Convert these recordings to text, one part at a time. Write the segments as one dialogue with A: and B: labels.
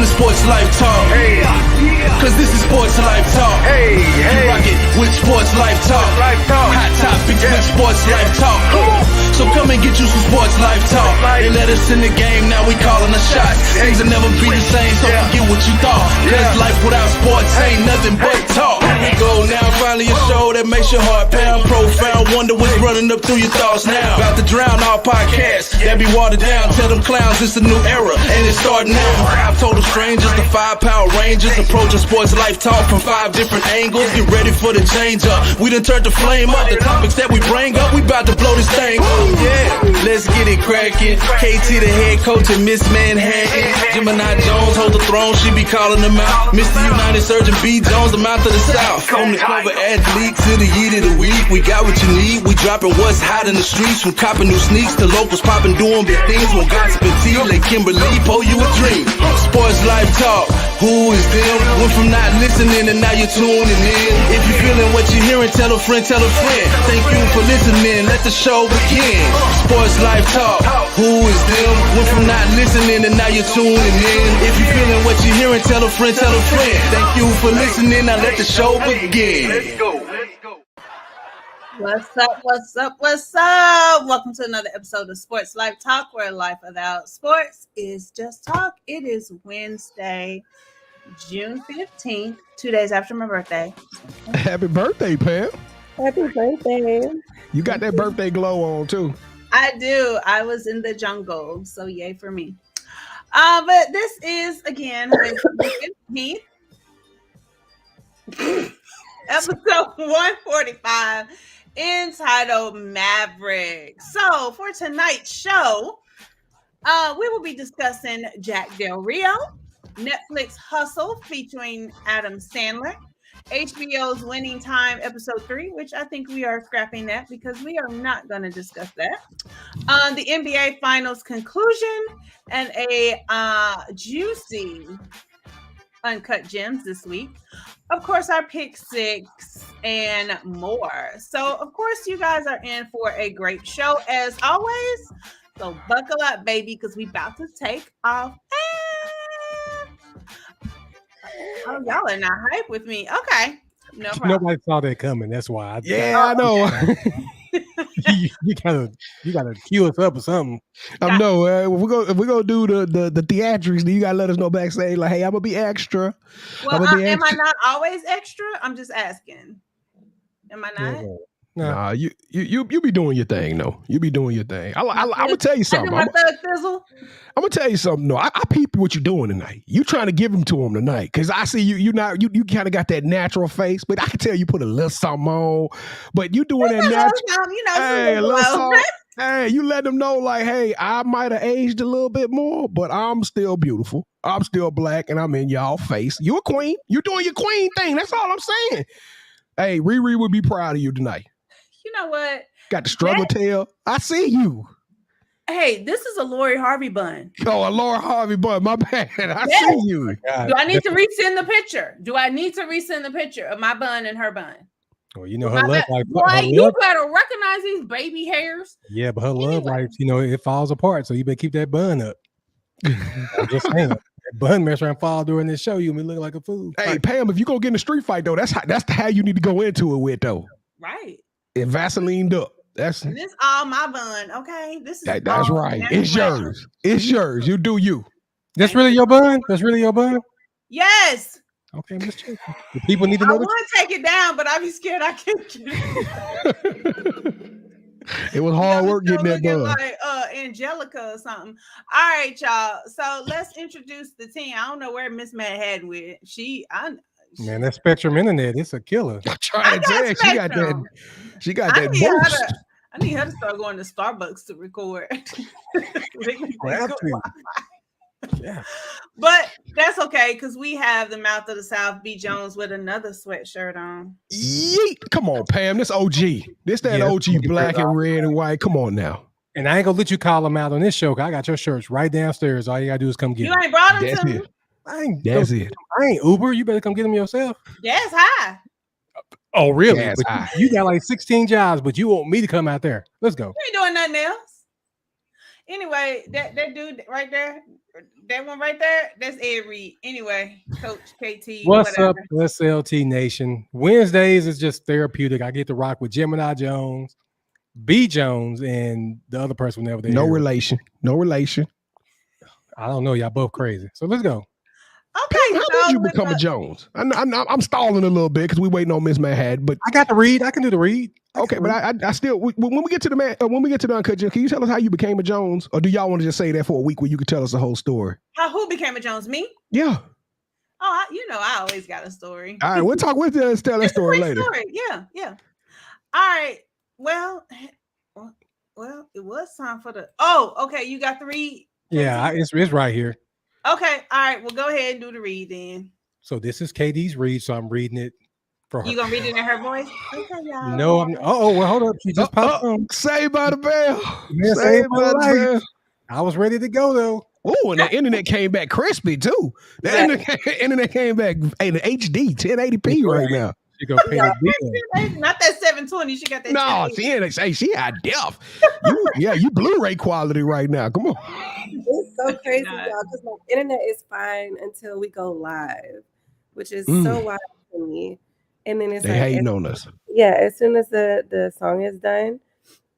A: to Sports Life Talk.
B: Hey,
A: Cause this is Sports Life Talk.
B: hey,
A: You
B: hey.
A: rock it with Sports Life Talk.
B: Life Talk.
A: Hot topics with Sports Life Talk.
B: Come on.
A: So come and get you some Sports Life Talk.
B: Life.
A: They let us in the game, now we calling the shots. Things will never be the same, so
B: Yeah.
A: forget what you thought. Cause life without sports ain't nothing but talk. Here we go now, finally a show that makes your heart pound. Profound, wonder what's running up through your thoughts now. About to drown all podcasts that be watered down. Tell them clowns it's a new era, and it's starting now. 5 total strangers, the 5 Power Rangers, approaching Sports Life Talk from 5 different angles. Get ready for the change up. We done turned the flame up. The topics that we bring up, we about to blow this thing up. Yeah, let's get it cracking. KT the head coach and Miss Manhattan. Gemini Jones hold the throne, she be calling them out. Mr. United Surgeon B. Jones, the mouth of the South. From the cover athlete to the yeet of the week, we got what you need. We dropping what's hot in the streets, from copping new sneaks to locals popping, doing big things. When gossip and tea, like Kimberly, pour you a dream. Sports Life Talk, who is them? Went from not listening and now you're tuning in. If you're feeling what you're hearing, tell a friend, tell a friend. Thank you for listening, let the show begin. Sports Life Talk, who is them? Went from not listening and now you're tuning in. If you're feeling what you're hearing, tell a friend, tell a friend. Thank you for listening, now let the show begin.
B: Let's go.
C: What's up? What's up? What's up? Welcome to another episode of Sports Life Talk, where life without sports is just talk. It is Wednesday, June 15th, 2 days after my birthday.
D: Happy birthday, Pam.
C: Happy birthday.
D: You got that birthday glow on, too.
C: I do. I was in the jungle, so yay for me. But this is, again, Wednesday 15th, episode 145. Entitled Maverick. So for tonight's show, we will be discussing Jack Del Rio, Netflix Hustle featuring Adam Sandler, HBO's Winning Time episode 3, which I think we are scrapping that because we are not going to discuss that. The NBA Finals conclusion and a juicy Uncut Gems this week. Of course, our pick 6 and more. So, of course, you guys are in for a great show as always. So, buckle up, baby, because we about to take off. Oh, y'all are not hype with me. Okay. No problem.
E: Nobody saw that coming. That's why.
D: I know.
E: you gotta cue us up or something.
D: I know. If we're gonna do the theatrics, then you gotta let us know backstage. Like, hey, I'm gonna be extra.
C: Well, am I not always extra? I'm just asking. Am I not?
D: Nah, you be doing your thing, though. You be doing your thing. I'm gonna tell you something.
C: I do my thug fizzle.
D: I'm gonna tell you something. No, I peep what you're doing tonight. You trying to give them to him tonight, because I see you kind of got that natural face, but I can tell you put a little something on. But you doing that natural. Hey, a little something. Hey, you let them know, like, hey, I might have aged a little bit more, but I'm still beautiful. I'm still black, and I'm in y'all face. You a queen. You doing your queen thing. That's all I'm saying. Hey, Riri would be proud of you tonight.
C: You know what?
D: Got the struggle tail. I see you.
C: Hey, this is a Lori Harvey bun.
D: Oh, a Laura Harvey bun. My bad. I see you.
C: Do I need to resend the picture? Do I need to resend the picture of my bun and her bun?
E: Well, you know, her love life.
C: Boy, you better recognize these baby hairs.
E: Yeah, but her love life, you know, it falls apart. So you better keep that bun up. I'm just saying. That bun mess around fall during this show, you may look like a fool.
D: Hey, Pam, if you go get in a street fight, though, that's how you need to go into it with, though.
C: Right.
D: And Vaselined up.
C: This all my bun, okay? This is
D: that's right. It's yours. It's yours. You do you.
E: That's really your bun? That's really your bun?
C: Yes.
E: Okay, Miss Chicken. The people need to know.
C: I want to take it down, but I be scared I can't get it.
D: It was hard work getting that done.
C: Like Angelica or something. All right, y'all. So let's introduce the team. I don't know where Miss Manhattan with.
E: Man, that Spectrum Internet, it's a killer.
D: I'm trying to tell you, she got that boost.
C: I need her to start going to Starbucks to record.
E: Yeah.
C: But that's okay, because we have the mouth of the South, B. Jones, with another sweatshirt on.
D: Yeet. Come on, Pam. This OG. This OG black and red and white. Come on now.
E: And I ain't gonna let you call them out on this show, because I got your shirts right downstairs. All you gotta do is come get them.
C: You ain't brought them to me?
E: I ain't Uber. You better come get them yourself.
C: Gas high.
E: Oh, really?
D: Gas
E: you got like 16 jobs, but you want me to come out there. Let's go.
C: You ain't doing nothing else. Anyway, that dude right there, that one right there, that's Ed Reed. Anyway, Coach KT,
E: What's
C: whatever.
E: up, SLT Nation? Wednesdays is just therapeutic. I get to rock with Gemini Jones, B Jones, and the other person whenever they
D: No
E: hear.
D: relation. No relation.
E: I don't know. Y'all both crazy. So let's go.
C: Okay,
D: How did you become a Jones? I'm stalling a little bit because we waiting on Miss Manhattan, but
E: I got the read. I can do the read.
D: okay, but I still when we get to the man when we get to the uncut, can you tell us how you became a Jones, or do y'all want to just say that for a week where you could tell us the whole story?
C: Who became a Jones? Me?
D: Yeah.
C: Oh, I always got a story.
D: All right, we'll talk with you and tell that story later.
C: Story. Yeah. All right. Well, it was time for the. Oh, okay. You got the read.
E: Yeah, it's right here.
C: Okay. All right. Well, go ahead and do the read then.
E: So this is KD's read, so I'm reading it for her.
C: You gonna read it in her voice? Okay, y'all.
E: No, I'm. Well, hold up. She just popped on.
D: Saved by the bell.
E: Yeah,
D: Saved by the bell.
E: I was ready to go though.
D: Oh, and the internet came back crispy too. The internet came back in HD 1080p right now.
E: She gonna pay the bill.
C: Not that 720. She got that.
D: No, she had deaf. You Blu-ray quality right now. Come on.
B: It's so crazy, y'all, because my internet is fine until we go live, which is so wild to me. And then it's
D: they hating on us.
B: Yeah, as soon as the song is done,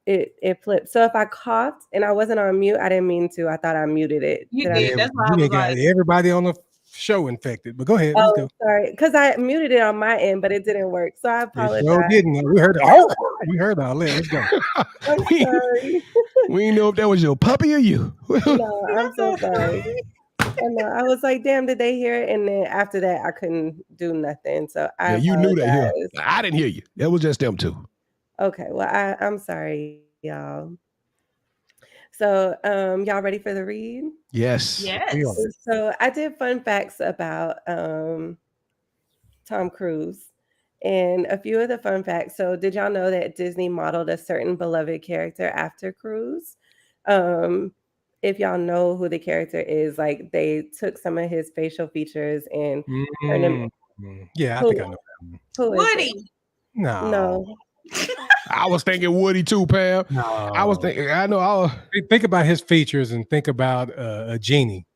B: it flips. So if I coughed and I wasn't on mute, I didn't mean to. I thought I muted it.
C: You did. That's why I was
E: got everybody on the show infected. But go ahead.
B: Oh,
E: let's go.
B: sorry, because I muted it on my end, but it didn't work. So I apologize.
E: No, didn't. We heard it. We heard all that. Let's go.
B: I'm sorry.
D: We didn't know if that was your puppy or you.
B: No, I'm so sorry. And I was like, damn, did they hear it? And then after that, I couldn't do nothing. So
D: you knew that. Yeah. I didn't hear you. That was just them two.
B: Okay, well, I'm sorry, y'all. So, y'all ready for the read?
D: Yes.
B: So I did fun facts about Tom Cruise. And a few of the fun facts. So did y'all know that Disney modeled a certain beloved character after Cruise? If y'all know who the character is, like they took some of his facial features and turned him.
E: Yeah, I think I know that.
B: Who
C: Woody.
B: No.
D: I was thinking Woody too, Pam.
E: No.
D: I was thinking. I know.
E: Think about his features and think about a genie.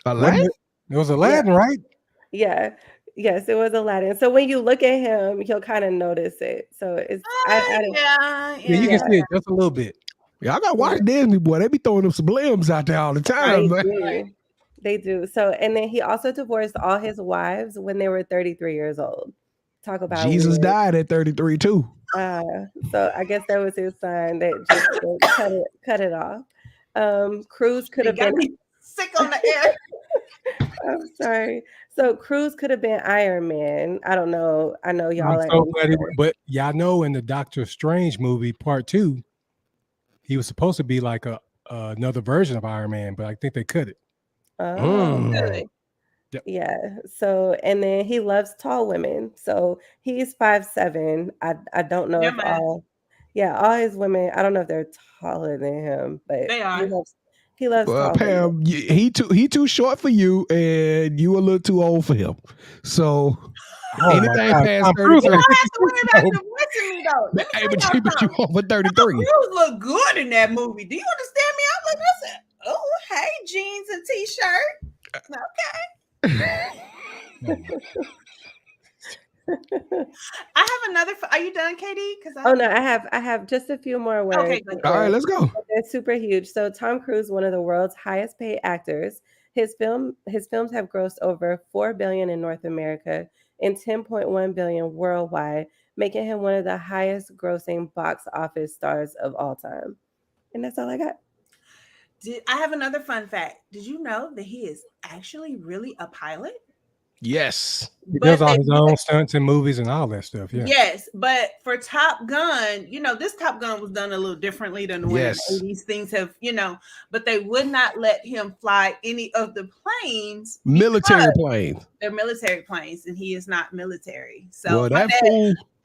D: Aladdin?
E: It was Aladdin, right?
B: Yeah. Yes, it was Aladdin. So when you look at him, you'll kind of notice it. So it's
E: yeah, you can see it just a little bit.
D: Yeah, I gotta watch Disney, boy. They be throwing them sublims out there all the time, man.
B: They do. So, and then he also divorced all his wives when they were 33 years old. Talk about
D: Jesus died at 33 too.
B: So I guess that was his sign that just cut it off. Cruise could have been
C: sick on the air.
B: I'm sorry. So Cruise could have been Iron Man. I don't know. I know y'all.
E: I'm so glad but y'all know in the Doctor Strange movie Part 2, he was supposed to be like another version of Iron Man, but I think they cut it.
B: Yep. Yeah. So and then he loves tall women. So he's 5'7". I don't know if all his women. I don't know if they're taller than him, but
C: they are.
B: He loves tall
D: Pam, he too short for you, and you a little too old for him. So anything past 33.
C: You don't have to worry about divorcing me though.
D: Hey, but you over 33.
C: You look good in that movie. Do you understand me? I'm looking. I said, oh, hey, jeans and t-shirt. Okay. I have another. Are you done, Katie?
B: No, I have just a few more words.
C: Okay,
D: all right, let's go.
B: They're super huge. So Tom Cruise, one of the world's highest paid actors, his films have grossed over $4 billion in North America and $10.1 billion worldwide, making him one of the highest grossing box office stars of all time. And that's all I got.
C: I have another fun fact. Did you know that he is actually really a pilot?
D: Yes.
E: He does all his own stunts and movies and all that stuff. Yeah.
C: Yes, but for Top Gun, this Top Gun was done a little differently than the way these things have, but they would not let him fly any of the planes.
D: Military planes.
C: They're military planes, and he is not military. So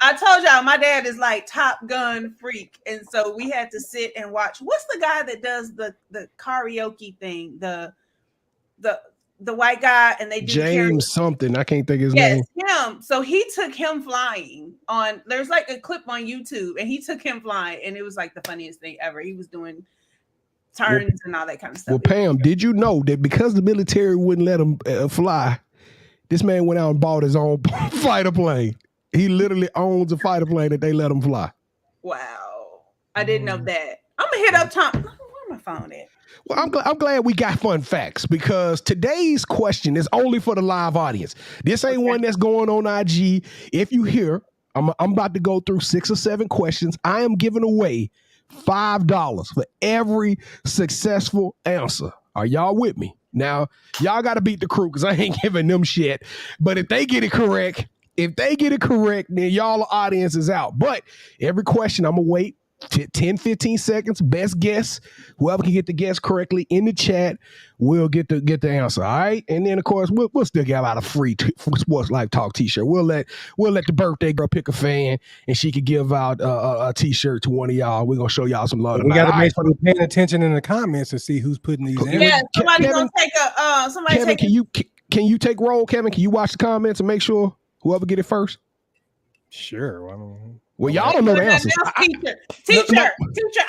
D: I
C: told y'all my dad is like Top Gun freak, and so we had to sit and watch. What's the guy that does the karaoke thing? the white guy, and they do
D: James something. I can't think his name.
C: Yes, him. So he took him flying on. There's like a clip on YouTube, and he took him flying, and it was like the funniest thing ever. He was doing turns and all that kind of stuff.
D: Well, Pam, did you know that because the military wouldn't let him fly, this man went out and bought his own fighter plane? He literally owns a fighter plane that they let him fly.
C: Wow, I didn't know that. I'm gonna hit up Tom. Where my phone at?
D: Well, I'm glad we got fun facts because today's question is only for the live audience. This ain't one that's going on IG. If you hear, I'm about to go through 6 or 7 questions. I am giving away $5 for every successful answer. Are y'all with me? Now, y'all got to beat the crew because I ain't giving them shit. But if they get it correct, then y'all audience is out. But every question, I'm going to wait 10, 15 seconds. Best guess. Whoever can get the guess correctly in the chat will get the answer. All right. And then, of course, we'll still give out a free Sports Life Talk t-shirt. We'll let the birthday girl pick a fan and she could give out a t-shirt to one of y'all. We're going to show y'all some love.
E: We got to make sure we're paying attention in the comments to see who's putting these in.
C: Yeah, somebody going to take a
D: Kevin, can you take roll, Kevin? Can you watch the comments and make sure whoever get it first?
E: Sure.
D: Well, y'all don't know the answers.
C: Teacher,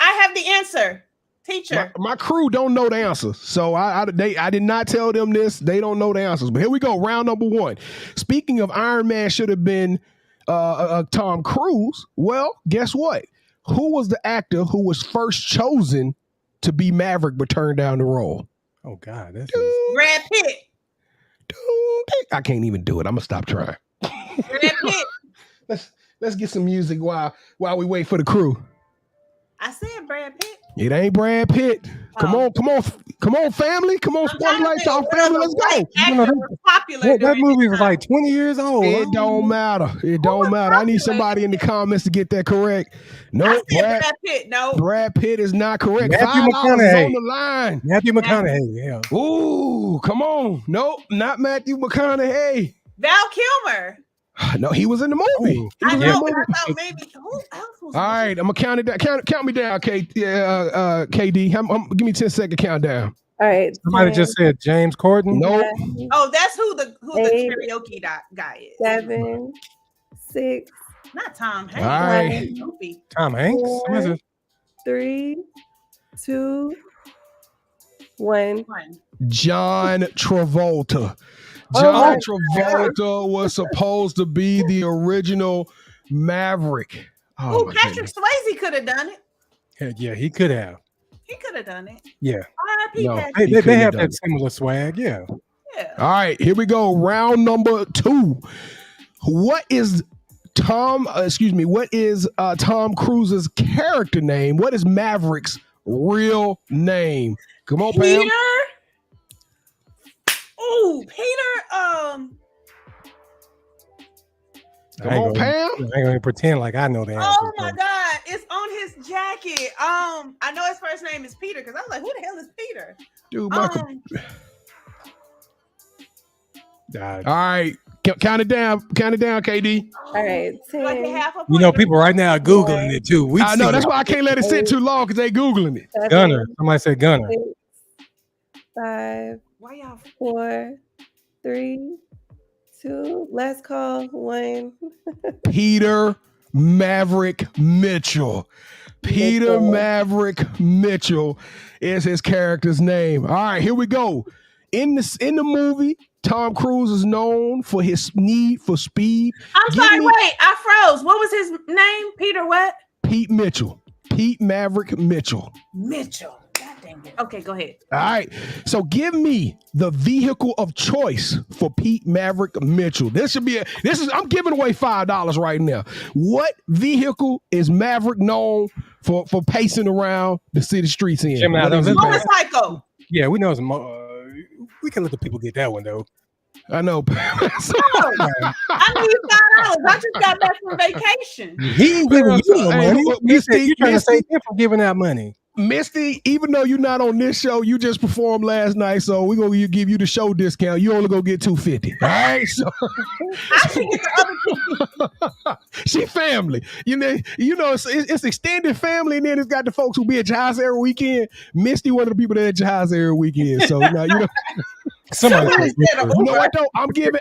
C: I have the answer. Teacher.
D: My crew don't know the answers. So I did not tell them this. They don't know the answers. But here we go. Round number 1. Speaking of Iron Man should have been Tom Cruise. Well, guess what? Who was the actor who was first chosen to be Maverick but turned down the role?
E: Oh, God.
C: Brad Pitt.
D: I can't even do it. I'm going to stop trying.
C: Brad Pitt.
D: Let's get some music while we wait for the crew.
C: I said Brad Pitt.
D: It ain't Brad Pitt. Come on, family. Come on, Sports Life Talk family. Let's go.
E: That movie was like 20 years old.
D: It don't matter. I need somebody in the comments to get that correct. No,
C: Brad Pitt. No,
D: Brad Pitt is not correct.
E: Matthew
D: McConaughey on the line.
E: Matthew McConaughey. Yeah.
D: Ooh, come on. Nope, not Matthew McConaughey.
C: Val Kilmer.
D: No, he was in the movie.
C: I know, but I thought maybe who else was.
D: All right, I'm gonna count it down. Count me down, KD. Give me 10-second countdown.
B: All right.
E: Somebody just said James Corden.
D: Nope.
C: Oh, that's who the karaoke guy is.
B: 7, 6.
C: Not Tom Hanks.
D: All right.
E: Tom Hanks.
B: 4, 3, 2, 1.
D: John Travolta. John Travolta was supposed to be the original Maverick.
C: Oh, Patrick Swayze could have done it.
E: Yeah, he could have.
C: He could have done it.
E: Yeah.
C: R.I.P.
E: They have that similar swag. Yeah.
D: All right, here we go. Round number 2. What is Tom Cruise's character name? What is Maverick's real name? Come on, Pam.
C: Peter. Oh, Peter.
D: Come on, Pam.
E: I ain't gonna pretend like I know the answer.
C: Oh my God, it's on his jacket. I know his first name is Peter because I was like, who the hell is Peter?
D: Dude, Michael. All right, count it down, KD.
B: All right, 10.
E: You know, people right now are Googling it too.
D: I know, that's why I can't let it sit too long because they Googling it.
B: 7,
E: Gunner. Somebody said Gunner.
B: 6, 5, 4, 3, 2. Let's call 1.
D: Peter Maverick Mitchell. Peter Maverick Mitchell is his character's name. All right, here we go. In the movie, Tom Cruise is known for his need for speed.
C: I'm sorry, wait, I froze. What was his name? Peter what?
D: Pete Mitchell. Pete Maverick Mitchell.
C: Mitchell. God dang it. Okay, go ahead.
D: All right. So give me the vehicle of choice for Pete Maverick Mitchell. I'm giving away $5 right now. What vehicle is Maverick known for pacing around the city streets in?
C: Motorcycle.
E: Yeah, we know some. We can let the people get that one though.
D: I know.
C: I need $5. I just got back from vacation.
E: He ain't giving you no money. You said you trying to save him from giving out money.
D: Misty, even though you're not on this show, you just performed last night, so we're gonna give you the show discount. You only gonna get $250. All right, so
C: I should get the other people.
D: She family. You know, it's extended family, and then it's got the folks who be at your house every weekend. Misty, one of the people that at your house every weekend. So now you know.
E: Somebody
C: Somebody said a
D: You know
C: Uber.
D: what though? I'm giving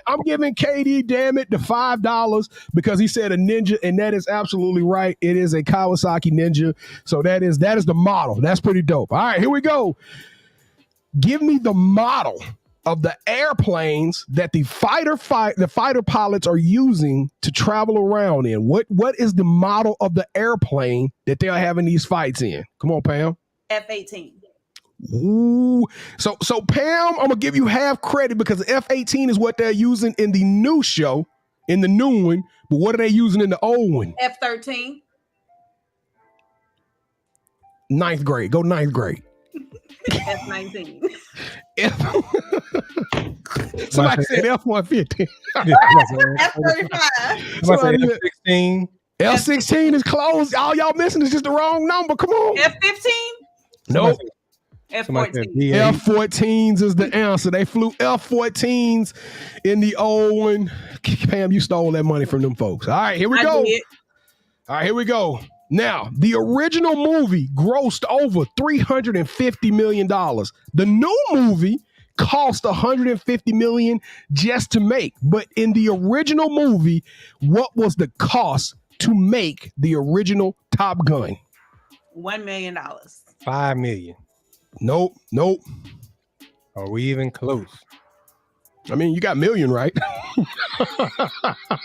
D: KD, damn it, the $5 because he said a Ninja, and that is absolutely right. It is a Kawasaki Ninja. So that is the model. That's pretty dope. All right, here we go. Give me the model of the airplanes that the fighter pilots are using to travel around in. What is the model of the airplane that they're having these fights in? Come on, Pam.
C: F-18.
D: Ooh. So Pam, I'm gonna give you half credit because the F-18 is what they're using in the new show, in the new one. But what are they using in the old one?
C: F-13.
D: Ninth grade. Go ninth grade.
C: F-19.
D: Somebody said F-150.
C: F-35.
E: Somebody said F-16.
D: F-16 is closed. All y'all missing is just the wrong number. Come on.
C: F-15.
D: Nope.
C: F-14.
D: F-14s is the answer. They flew F-14s in the old one. Pam, you stole that money from them folks. All right, here we go. All right, here we go. Now, the original movie grossed over $350 million. The new movie cost $150 million just to make. But in the original movie, what was the cost to make the original Top Gun?
C: $1 million.
E: $5 million.
D: Nope.
E: Are we even close?
D: I mean, you got million, right?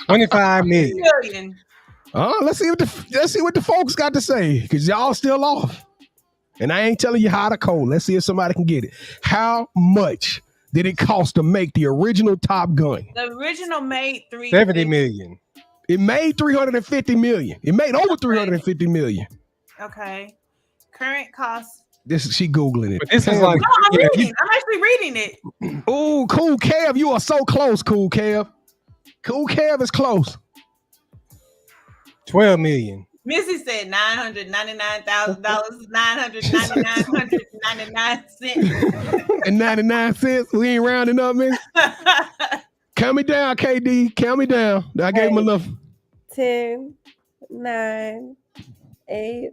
E: 25 million.
C: Million.
D: Let's see what the folks got to say, because y'all still off. And I ain't telling you how to code. Let's see if somebody can get it. How much did it cost to make the original Top Gun?
C: The original made
E: $70 million.
D: It made $350 million. It made over $350 million.
C: Okay. Current cost.
D: She Googling it.
E: But this is like,
C: No, I'm reading. I'm actually reading it.
D: Oh, Cool Kev, you are so close, Cool Kev. Cool Kev is close.
E: $12 million.
C: Missy said $999,000, $999.99.
D: And 99 cents. We ain't rounding up, man. Count me down, KD. Count me down. I gave him enough.
B: 10, 9, 8,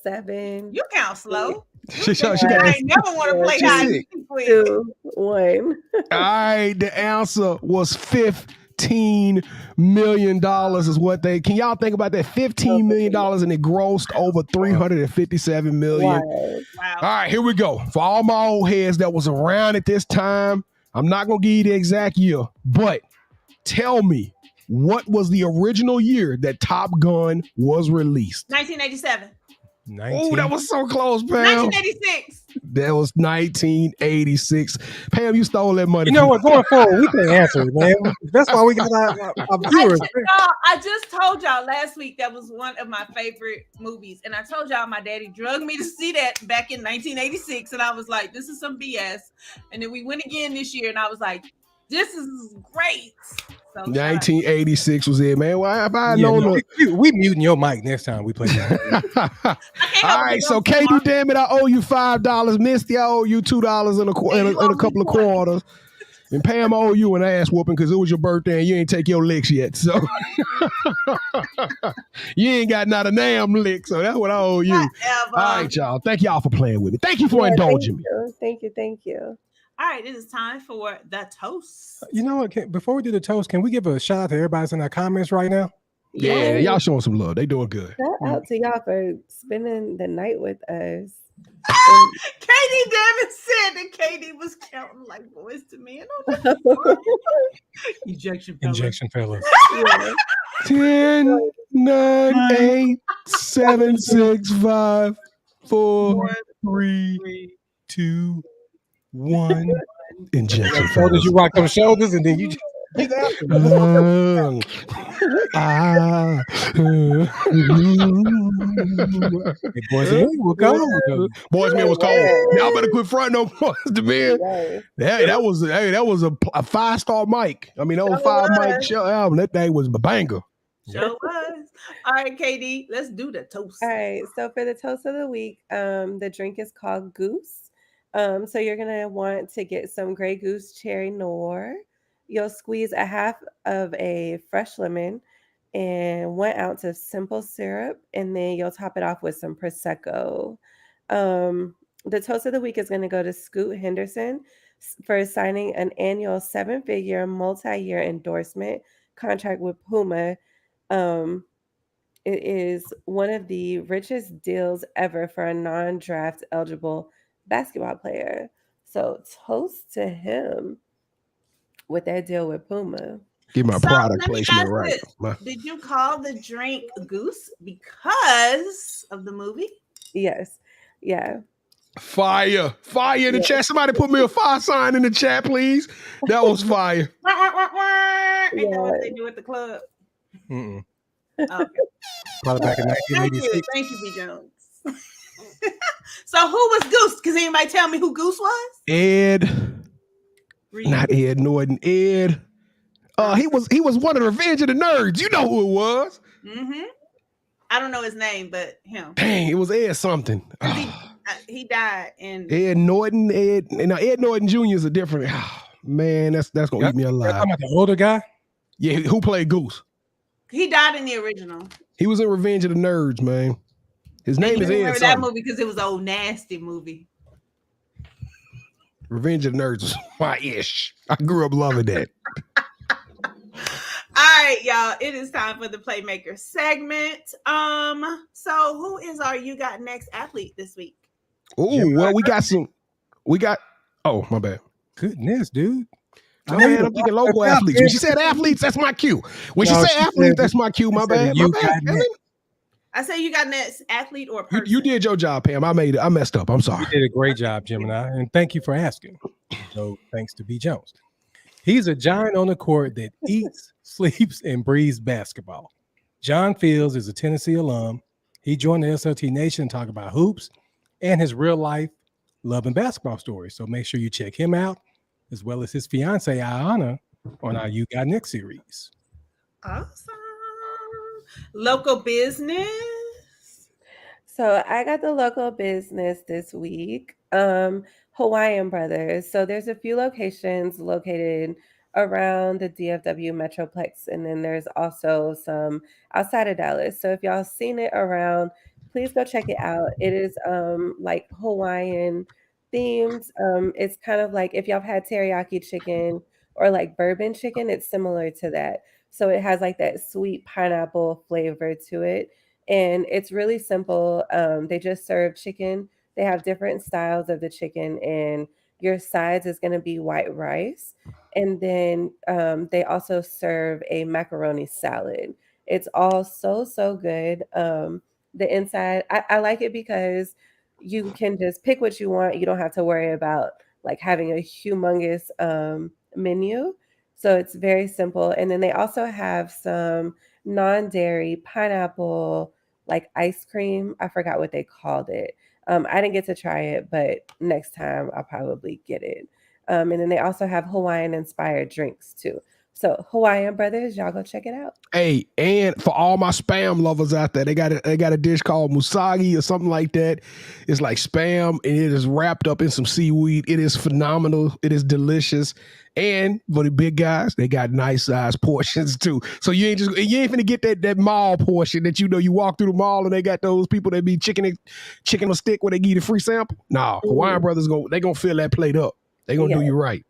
B: 7.
C: You count slow.
D: She got
C: I ain't never want to play hide and seek with you.
B: 2, 1.
D: All right, the answer was $15 million is what they, can y'all think about that? $15 million and it grossed over $357 million.
B: Wow.
C: Wow.
D: All right, here we go. For all my old heads that was around at this time, I'm not going to give you the exact year, but tell me, what was the original year that Top Gun was released?
C: 1987.
D: Oh, that was so close, Pam.
C: 1986.
D: That was 1986. Pam, you stole that money.
E: You know what? Going forward, we can answer it, man. That's why we got our viewers.
C: I just told y'all last week that was one of my favorite movies. And I told y'all my daddy drugged me to see that back in 1986. And I was like, this is some BS. And then we went again this year and I was like, this is great. So,
D: 1986 was it, man. Why have I known?
E: We muting your mic next time we play that.
D: All right, so KD, damn it, I owe you $5. Misty, I owe you $2 and a couple of quarters. And Pam, I owe you an ass whooping because it was your birthday and you ain't take your licks yet. So you ain't got not a damn lick. So that's what I owe you.
C: Whatever.
D: All right, y'all. Thank y'all for playing with me. Thank you for indulging me.
B: Thank you.
C: All right, it is time for the toast.
E: You know what? Before we do the toast, can we give a shout out to everybody that's in our comments right now?
D: Yeah, y'all showing some love. They doing good.
B: Shout out to y'all for spending the night with us.
C: Katie Dammit said that Katie was counting like boys to men. Ejection
E: fellas.
B: Yeah.
D: 10, 9, 8, 7, 6, 5, 4, 3, 2, 1. Injection.
E: Shoulders, you rock those shoulders and then you just get out. Hey, boys and men was cold.
D: Boys man was cold. Y'all better quit fronting no boys to men. That was a 5-star mic. I mean, that was 5 mic show album. That thing was a banger.
C: Sure was. All right, KD, let's do the toast.
B: All right. So for the toast of the week, the drink is called Goose. So you're gonna want to get some Grey Goose cherry noir. You'll squeeze a half of a fresh lemon and 1 ounce of simple syrup, and then you'll top it off with some Prosecco. The toast of the week is going to go to Scoot Henderson. for signing an annual 7-figure multi-year endorsement contract with Puma. It is one of the richest deals ever for a non-draft eligible basketball player. So toast to him with that deal with Puma.
D: Get my
C: So
D: product
C: let me
D: placement
C: ask
D: right.
C: this. Did you call the drink Goose because of the movie?
B: Yes. Yeah.
D: Fire in the chat. Somebody put me a fire sign in the chat, please. That was fire.
C: Ain't that what they do at the club?
E: Mm-mm.
C: Okay.
E: Probably back in 1986.
C: Thank you, B. Jones. So who was Goose? Because anybody tell me who Goose was?
D: Ed.
C: Reede.
D: Not Ed Norton. Ed. He was one of the Revenge of the Nerds. You know who it was.
C: Mm-hmm. I don't know his name, but him.
D: Dang, it was Ed something.
C: He died in
D: Ed Norton. Ed Norton Jr. is a different. Man, that's gonna eat me alive.
E: I'm about the older guy.
D: Yeah, who played Goose?
C: He died in the original.
D: He was in Revenge of the Nerds, man. His name is Ed.
C: Remember that movie because it was an old nasty movie.
D: Revenge of the Nerds was my ish. I grew up loving that.
C: All right, y'all. It is time for the Playmaker segment. So who is our You Got Next athlete this week?
D: Oh, well, we got. Oh, my bad.
E: Goodness, dude.
D: Oh, man, I'm thinking local athletes. When she said athletes, that's my cue. When she said athletes, that's my cue. My bad.
C: I say You Got Next athlete or person.
D: You did your job, Pam. I messed up. I'm sorry.
E: You did a great job, Gemini, and thank you for asking. So thanks to B. Jones. He's a giant on the court that eats, sleeps, and breathes basketball. John Fields is a Tennessee alum. He joined the SLT Nation to talk about hoops and his real life love and basketball stories. So make sure you check him out, as well as his fiance, Ayana, on our You Got Next series.
C: Awesome. Local business.
B: So I got the local business this week. Hawaiian Brothers. So there's a few locations located around the DFW Metroplex, and then there's also some outside of Dallas. So if y'all seen it around, please go check it out. It is like Hawaiian themed. It's kind of like if y'all have had teriyaki chicken or like bourbon chicken, it's similar to that. So it has like that sweet pineapple flavor to it. And it's really simple. They just serve chicken. They have different styles of the chicken, and your sides is going to be white rice. And then they also serve a macaroni salad. It's all so good. The inside, I like it because you can just pick what you want. You don't have to worry about like having a humongous menu. So it's very simple. And then they also have some non-dairy pineapple like ice cream. I forgot what they called it. I didn't get to try it, but next time I'll probably get it. And then they also have Hawaiian inspired drinks too. So Hawaiian Brothers, y'all go check it out.
D: Hey, and for all my spam lovers out there, they got a dish called musagi or something like that. It's like spam, and it is wrapped up in some seaweed. It is phenomenal. It is delicious. And for the big guys, they got nice size portions too. So you ain't finna get that mall portion that you walk through the mall and they got those people that be chicken a stick where they give you the free sample. Nah, Hawaiian Brothers they gonna fill that plate up. They gonna do you right.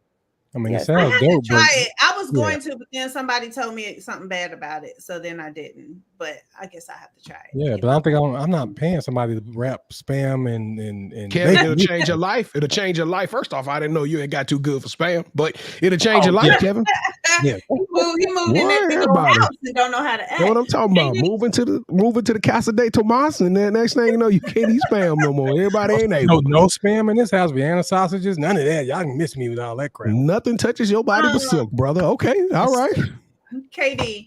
E: I mean,
B: Yes.
E: it sounds dope.
C: Try it. I was going to, but then somebody told me something bad about it, so then I didn't. But I guess I have to try it.
E: Yeah, but I don't think I'm not paying somebody to wrap spam and
D: Kevin, it'll change your life. It'll change your life. First off, I didn't know you ain't got too good for spam, but it'll change your life,
E: yeah.
D: Kevin.
E: Yeah.
C: He moved in that big old house and don't know how to act.
D: You know what I'm talking about? Moving to the Casa de Tomas, and then next thing you know, you can't eat spam no more. Everybody ain't able.
E: No spam in this house. Vienna sausages, none of that. Y'all can miss me with all that crap.
D: Nothing touches your body but silk, brother. Okay, all right.
C: KD,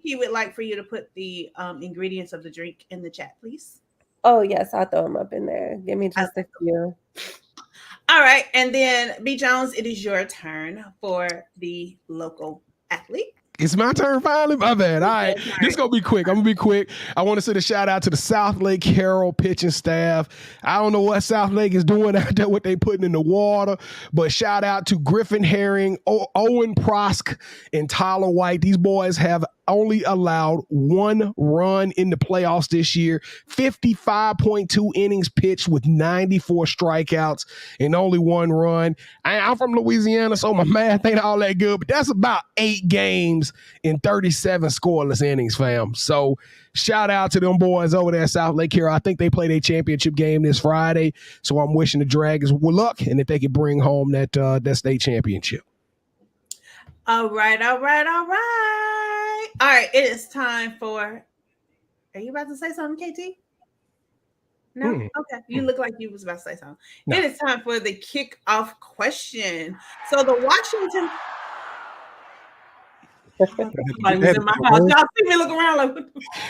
C: he would like for you to put the ingredients of the drink in the chat, please.
B: Oh yes, I'll throw them up in there. Give me just a few.
C: All right, and then B. Jones, it is your turn for the local athlete.
D: It's my turn finally. My bad. All right. This is going to be quick. I'm going to be quick. I want to send a shout out to the South Lake Herald pitching staff. I don't know what South Lake is doing out there, what they putting in the water, but shout out to Griffin Herring, Owen Prosk, and Tyler White. These boys have only allowed 1 run in the playoffs this year. 55.2 innings pitched with 94 strikeouts and only 1 run. I'm from Louisiana, so my math ain't all that good, but that's about 8 games in 37 scoreless innings, fam. So shout out to them boys over there at South Lake here. I think they play their championship game this Friday, so I'm wishing the Dragons luck and if they can bring home that state championship.
C: All right. All right, it is time for. Are you about to say something, KT? No? Okay. You look like you was about to say something. No. It is time for the kickoff question. So the Washington. Somebody was in my house. Y'all see me look around like,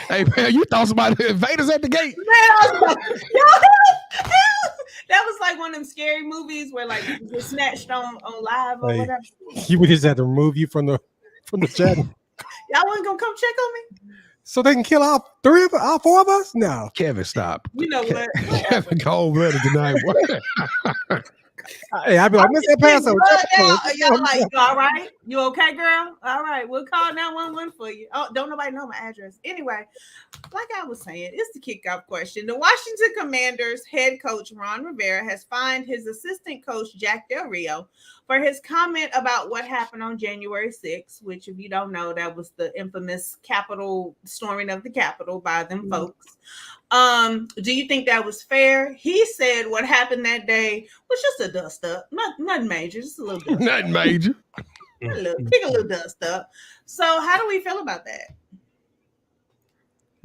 D: hey, man, you thought somebody invaders at the gate.
C: Man, I was like, yo, that was like one of them scary movies where like you get snatched on live or whatever.
E: You would just have to remove you from the chat.
C: Y'all wasn't gonna come check on me?
E: So they can kill all 4 of us? No.
D: Kevin, stop.
C: You know what?
D: Kevin cold-blooded tonight.
E: Hey, I'd be like, Mr. Paso.
C: Y'all like, you all right? You okay, girl? All right, we'll call 911 for you. Oh, don't nobody know my address. Anyway, like I was saying, it's the kickoff question. The Washington Commanders head coach Ron Rivera has fined his assistant coach Jack Del Rio for his comment about what happened on January 6th, which, if you don't know, that was the infamous Capitol storming of the Capitol by them folks. Do you think that was fair? He said what happened that day was just a dust up, nothing major, just a little dust
D: nothing major.
C: Pick a little dust up. So how do we feel about that?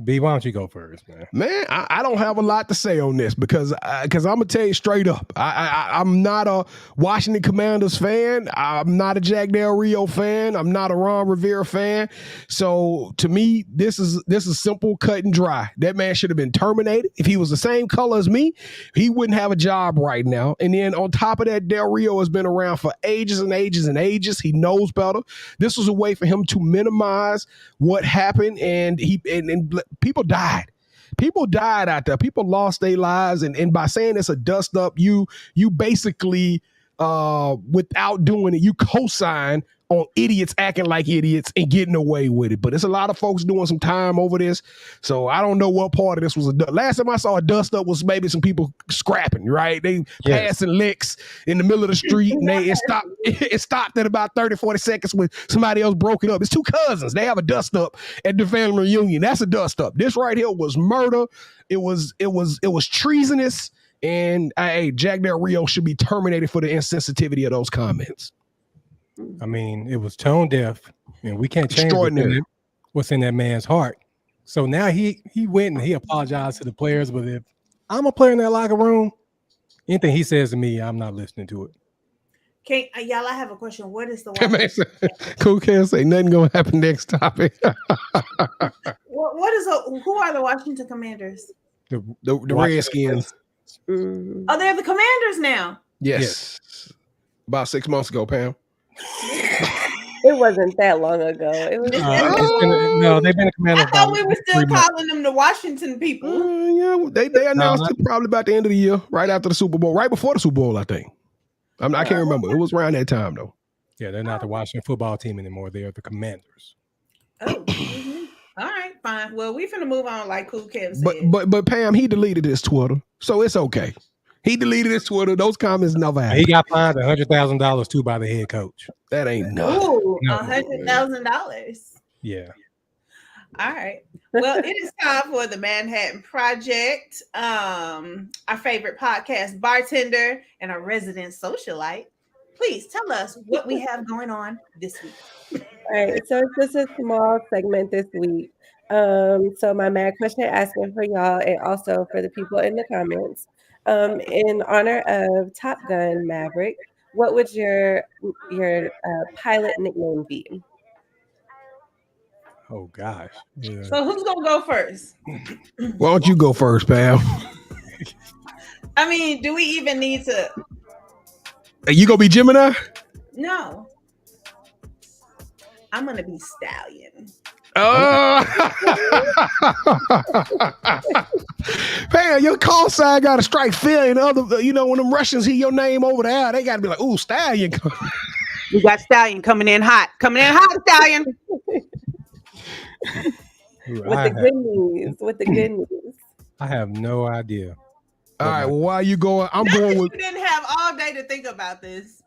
E: B, why don't you go first, man?
D: Man, I don't have a lot to say on this because I'm gonna tell you straight up. I'm not a Washington Commanders fan. I'm not a Jack Del Rio fan. I'm not a Ron Rivera fan. So to me, this is simple, cut and dry. That man should have been terminated. If he was the same color as me, he wouldn't have a job right now. And then on top of that, Del Rio has been around for ages and ages and ages. He knows better. This was a way for him to minimize what happened, and people died. People died out there. People lost their lives. And by saying it's a dust up, you basically, without doing it, you co-sign on idiots acting like idiots and getting away with it. But there's a lot of folks doing some time over this. So I don't know what part of this was last time I saw a dust up was maybe some people scrapping, right? They passing licks in the middle of the street and it stopped at about 30, 40 seconds when somebody else broke it up. It's 2 cousins. They have a dust up at the family reunion. That's a dust up. This right here was murder. It was treasonous. And Jack Del Rio should be terminated for the insensitivity of those comments.
E: I mean, it was tone deaf, and we can't change what's in that man's heart. So now he went and he apologized to the players. But if I'm a player in that locker room, anything he says to me, I'm not listening to it.
C: Y'all, I have a question. What is the
D: Cool can't say nothing gonna happen next topic.
C: Who are the Washington Commanders?
D: The Redskins.
C: Oh, they're the Commanders now.
D: Yes. About 6 months ago, Pam.
B: It wasn't that long ago. It was
E: they've been a Commanders.
C: I thought we were still calling them the Washington people.
D: Yeah, they announced it probably about the end of the year, right after the Super Bowl, right before the Super Bowl, I think. I can't remember. It was around that time, though.
E: Yeah, they're not the Washington football team anymore. They are the Commanders.
C: Oh, all right, fine. Well, we finna move on, like Cool Kev said.
D: But Pam, he deleted his Twitter, so it's okay. He deleted his Twitter. Those comments never happened.
E: He got fined $100,000 too by the head coach.
D: That ain't nothing.
C: Ooh, $100,000.
E: Yeah.
C: All right. Well, it is time for the Manhattan Project. Our favorite podcast bartender and our resident socialite. Please tell us what we have going on this week.
B: All right. So it's just a small segment this week. So my mad question asking for y'all and also for the people in the comments. In honor of Top Gun Maverick, what would your pilot nickname be?
E: Oh gosh. Yeah.
C: So who's gonna go first?
D: Why don't you go first, Pam?
C: I mean, do we even need to?
D: Are you gonna be Gemini?
C: No. I'm gonna be Stallion.
D: Pam, your call sign got to strike fear, and other, when them Russians hear your name over there, they got to be like, "Ooh, Stallion!"
C: We got Stallion coming in hot, Stallion.
B: With the good news. With the good news.
E: I have no idea.
D: All right, well, while you going, I'm going with.
C: You didn't have all day to think about this.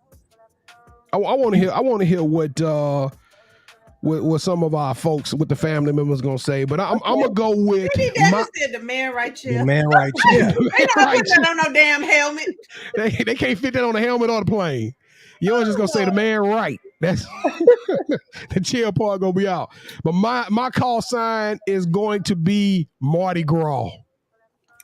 D: I want to hear. I want to hear what some of our folks, with the family members, gonna say. But I'm gonna go with.
C: Said the man right chair.
E: The man right chair.
C: They don't put that on no damn helmet.
D: They can't fit that on the helmet or the plane. You're just gonna say the man right. That's the chair part gonna be out. But my call sign is going to be Mardi Gras.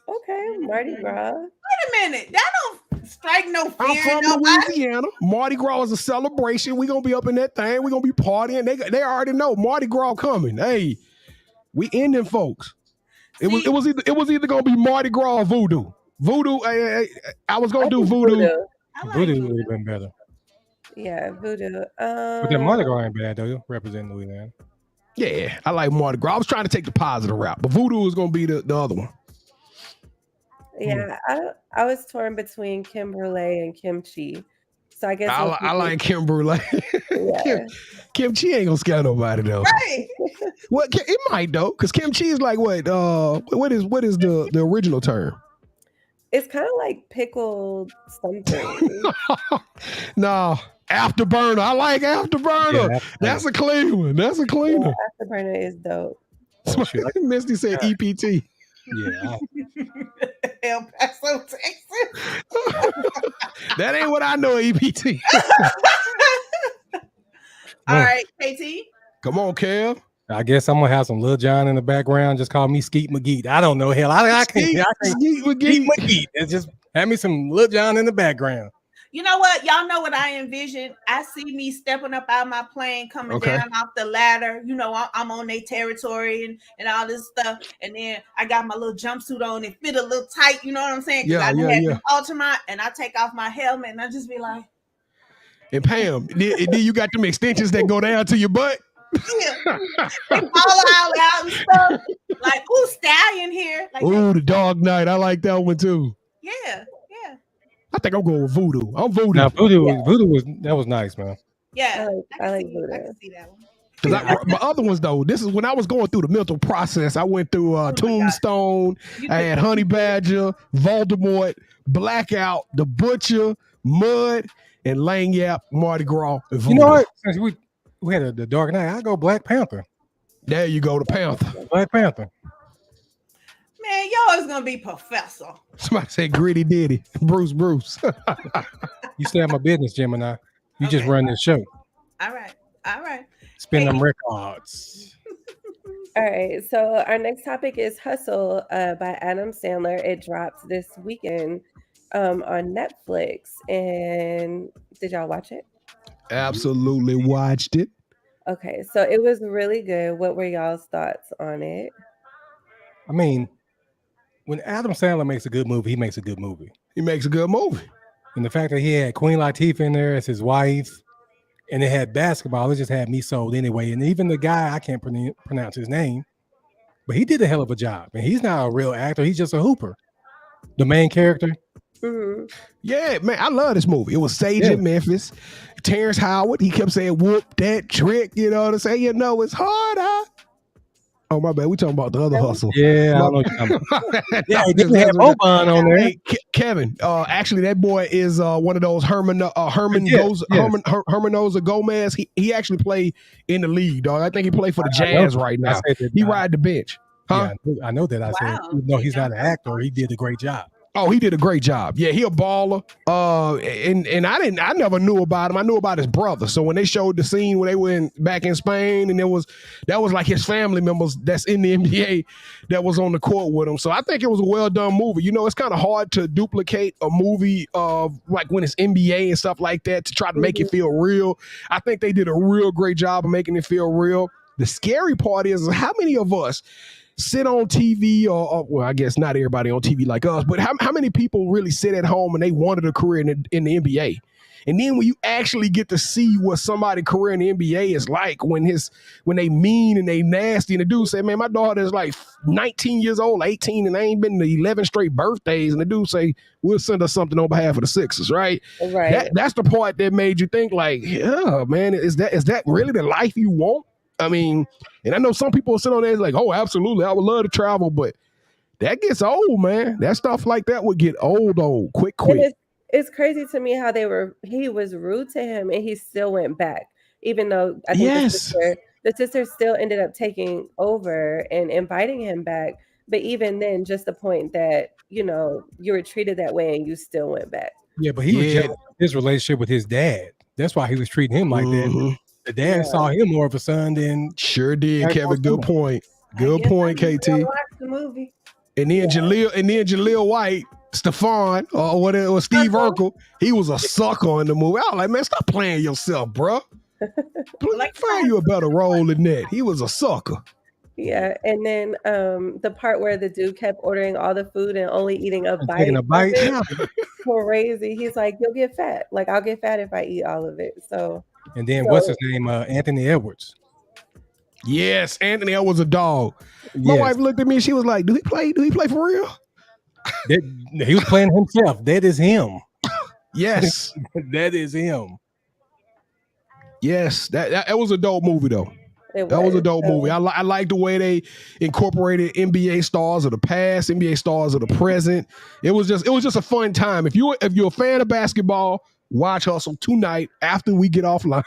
B: Okay, Mardi Gras.
C: Wait a minute. That don't strike no fear.
D: I'm from Louisiana. Mardi Gras is a celebration. We're gonna be up in that thing. We're gonna be partying. They already know Mardi Gras coming. Hey, we ending, folks. It was either gonna be Mardi Gras or voodoo. Voodoo. I was gonna do voodoo.
E: Voodoo would have been better.
B: Yeah, voodoo.
E: But that Mardi Gras ain't bad though. Representing Louisiana.
D: Yeah, I like Mardi Gras. I was trying to take the positive route, but voodoo is gonna be the other one.
B: Yeah, I was torn between Kim Brulee and kimchi. So I guess
D: I like Kim Brulee.
B: Yeah.
D: Kimchi ain't gonna scare nobody though.
C: Right.
D: Well, it might though, because kimchi is like what is the original term?
B: It's kind of like pickled something.
D: No, afterburner. I like afterburner.
E: Yeah,
D: that's a clean one. That's a clean one.
B: Afterburner is dope.
E: Oh, shit.
D: Misty said EPT.
E: Yeah.
C: El Paso, Texas.
D: That ain't what I know EPT.
C: All right, KT.
D: Come on, Kev.
E: I guess I'm gonna have some Lil Jon in the background. Just call me Skeet McGee. I don't know. Hell, I can't.
D: Skeet
E: McGee. It's just have me some Lil Jon in the background.
C: You know what? Y'all know what I envision. I see me stepping up out of my plane, coming down off the ladder. You know, I'm on their territory and all this stuff. And then I got my little jumpsuit on. It fit a little tight. You know what I'm saying? Because I had Ultramont, and I take off my helmet, and I just be like.
D: And Pam, then you got them extensions that go down to your butt.
C: Yeah. They fall out and stuff. Like, ooh, stallion here. Like,
D: ooh, the dog night. I like that one too.
C: Yeah.
D: I think I'm going with voodoo. I'm voodoo.
E: Now, voodoo was nice, man.
C: Yeah.
B: I like voodoo.
C: I can see that one.
D: Because my other ones though, this is when I was going through the mental process. I went through Tombstone. I had Honey Badger, Voldemort, Blackout, The Butcher, Mud, and Lanyap, Mardi Gras. And
E: you know what? Since we had the Dark Knight, I go Black Panther.
D: There you go, the Panther.
E: Black Panther.
C: Man, y'all is gonna be Professor.
D: Somebody said Gritty Diddy. Bruce.
E: You stay at my business, Gemini. You just run this show.
C: All right.
E: Spin them records.
B: All right. So our next topic is Hustle by Adam Sandler. It dropped this weekend on Netflix. And did y'all watch it?
D: Absolutely watched it.
B: Okay. So it was really good. What were y'all's thoughts on it?
E: I mean, when Adam Sandler makes a good movie, he makes a good movie.
D: He makes a good movie.
E: And the fact that he had Queen Latifah in there as his wife, and it had basketball, it just had me sold anyway. And even the guy, I can't pronounce his name, but he did a hell of a job. And he's not a real actor. He's just a hooper. The main character.
B: Mm-hmm.
D: Yeah, man, I love this movie. It was Sage in Memphis. Terrence Howard, he kept saying, whoop that trick, to say, it's harder. Oh, my bad. We talking about the other Hustle.
E: Yeah, I know what you're talking about. Yeah, he didn't have Oban on there.
D: Hey, Kevin, actually, that boy is one of those Hermanoza Gomez. He actually played in the league, dog. I think he played for the Jazz right now. He ride the bench. Huh?
E: Yeah, I know that. I said, no, he's not an actor. He did a great job.
D: Oh, he did a great job. Yeah, he a baller. And I never knew about him. I knew about his brother. So when they showed the scene where they were back in Spain, and that was like his family members that's in the NBA that was on the court with him. So I think it was a well done movie. It's kind of hard to duplicate a movie of like when it's NBA and stuff like that to try to make it feel real. I think they did a real great job of making it feel real. The scary part is how many of us sit on TV or well, I guess not everybody on TV like us, but how many people really sit at home and they wanted a career in the NBA? And then when you actually get to see what somebody's career in the NBA is like when they mean and they nasty, and the dude say, man, my daughter is like 19 years old, 18, and I ain't been to 11 straight birthdays. And the dude say, we'll send her something on behalf of the Sixers, right?
B: Right.
D: That's the part that made you think like, yeah, man, is that really the life you want? I mean, and I know some people sit on there like, oh, absolutely, I would love to travel, but that gets old, man. That stuff like that would get old, quick.
B: And it's crazy to me how he was rude to him and he still went back, even though I think the sister still ended up taking over and inviting him back. But even then, just the point that, you were treated that way and you still went back.
E: Yeah, but he was jealous of his relationship with his dad. That's why he was treating him like that. The dad saw him more of a son than
D: sure did, Kevin. Good point. Good point, KT.
B: Watch the movie.
D: And then Jaleel White, Stefan, or whatever, or Steve Urkel, he was a sucker in the movie. I was like, man, stop playing yourself, bro. Find you a better role than that. He was a sucker.
B: Yeah, and then the part where the dude kept ordering all the food and only eating a bite.
E: Taking a bite.
B: Crazy. He's like, you'll get fat. Like, I'll get fat if I eat all of it. So.
E: And then what's his name? Anthony Edwards.
D: Yes, Anthony Edwards a dog. My wife looked at me and she was like, do he play for real?
E: He was playing himself. That is him.
D: Yes.
E: That is him.
D: Yes, that was a dope movie though. That was a dope movie. I like the way they incorporated NBA stars of the past, NBA stars of the present. It was just a fun time. If you're a fan of basketball, watch Hustle tonight after we get offline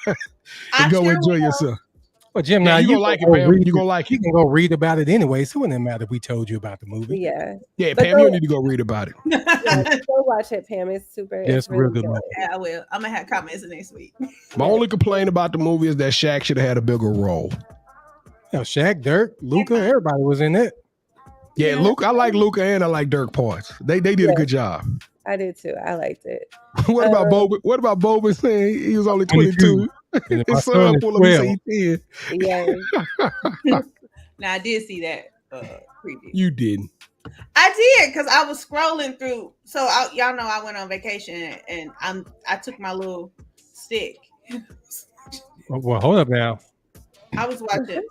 D: and go enjoy yourself.
E: Well, Jim, now
D: you're gonna like it, Pam. You're gonna like it.
E: You can go read about it anyway. So it wouldn't matter if we told you about the movie.
B: Yeah.
D: Yeah, Pam, you need to go read about it.
B: Go watch it, Pam. It's super.
E: Yeah, it's
B: really
E: real good.
C: Yeah, I will. I'm gonna have comments next week.
D: My only complaint about the movie is that Shaq should have had a bigger role.
E: Shaq, Dirk, Luka, everybody was in it.
D: Yeah, Luka. I like Luka and I like Dirk parts. They did a good job.
B: I did too. I liked it.
D: What about Boban? What about Boban saying he was only 22? His son pull up and say 10.
B: Yeah.
C: Now I did see that preview.
D: You didn't.
C: I did because I was scrolling through. So y'all know I went on vacation and I took my little stick.
E: Well, hold up now.
C: I was watching.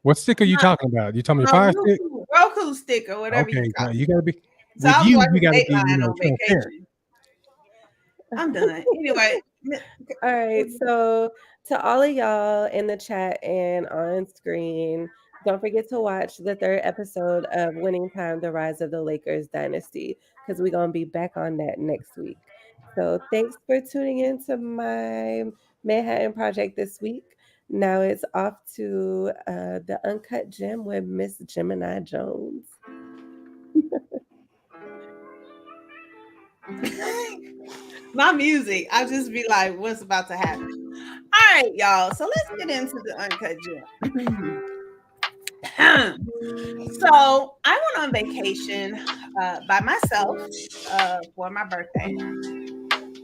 E: What stick are you talking about? You talking about Fire Stick?
C: Roku stick or whatever.
E: Okay,
C: you
E: gotta be.
C: So I was watching
E: Dateline
C: on vacation. I'm done. Anyway.
B: All right. So to all of y'all in the chat and on screen, don't forget to watch the 3rd episode of Winning Time: The Rise of the Lakers Dynasty, because we're gonna be back on that next week. So thanks for tuning in to my Manhattan Project this week. Now it's off to the Uncut Gem with Miss Gemini Jones.
C: My music, I'll just be like, what's about to happen? All right, y'all. So let's get into the Uncut Gem. So I went on vacation by myself for my birthday.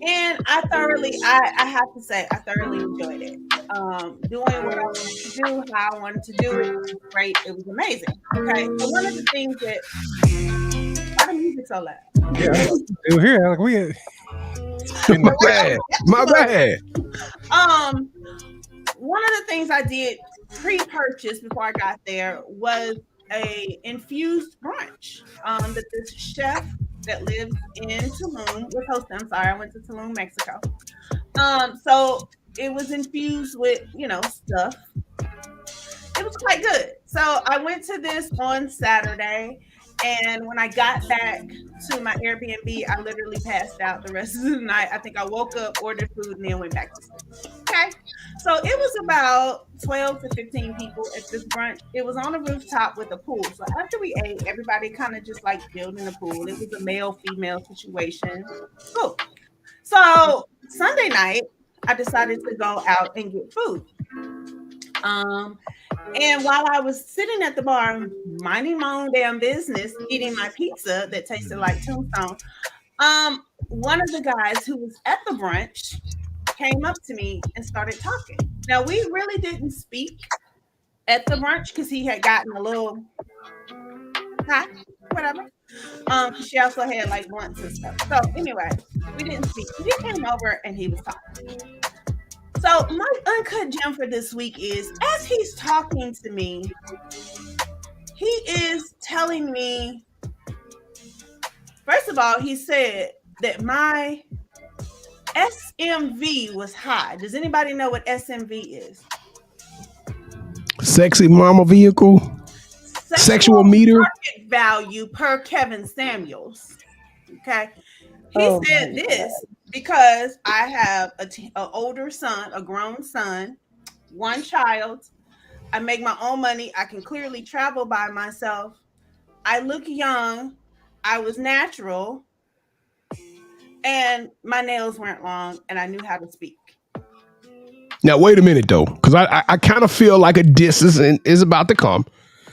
C: And I have to say, I thoroughly enjoyed it. Doing what I wanted to do, how I wanted to do it was great. It was amazing. Okay. So one of the things that, why the music so loud?
E: Yeah, we're here. Like we.
D: My bad.
C: One of the things I did pre-purchase before I got there was a infused brunch. That this chef that lives in Tulum was hosting. I'm sorry, I went to Tulum, Mexico. So it was infused with, stuff. It was quite good. So I went to this on Saturday, and when I got back to my Airbnb, I literally passed out the rest of the night. I think I woke up, ordered food, and then went back to sleep. Okay. So it was about 12 to 15 people at this brunch. It was on a rooftop with a pool. So after we ate, everybody kind of just like chilled in the pool. It was a male-female situation. Cool. So Sunday night, I decided to go out and get food. And while I was sitting at the bar, minding my own damn business, eating my pizza that tasted like Tombstone, one of the guys who was at the brunch came up to me and started talking. Now, we really didn't speak at the brunch because he had gotten a little hot, whatever. She also had like blunts and stuff. So anyway, we didn't speak. He came over and he was talking. So my uncut gem for this week is, as he's talking to me, he is telling me, first of all, he said that my SMV was high. Does anybody know what SMV is?
D: Sexy mama vehicle. Sexual meter.
C: Market value per Kevin Samuels. Okay. He said this because I have an older son, a grown son, one child. I make my own money. I can clearly travel by myself. I look young. I was natural. And my nails weren't long, and I knew how to speak.
D: Now, wait a minute, though, because I kind of feel like a diss is about to come.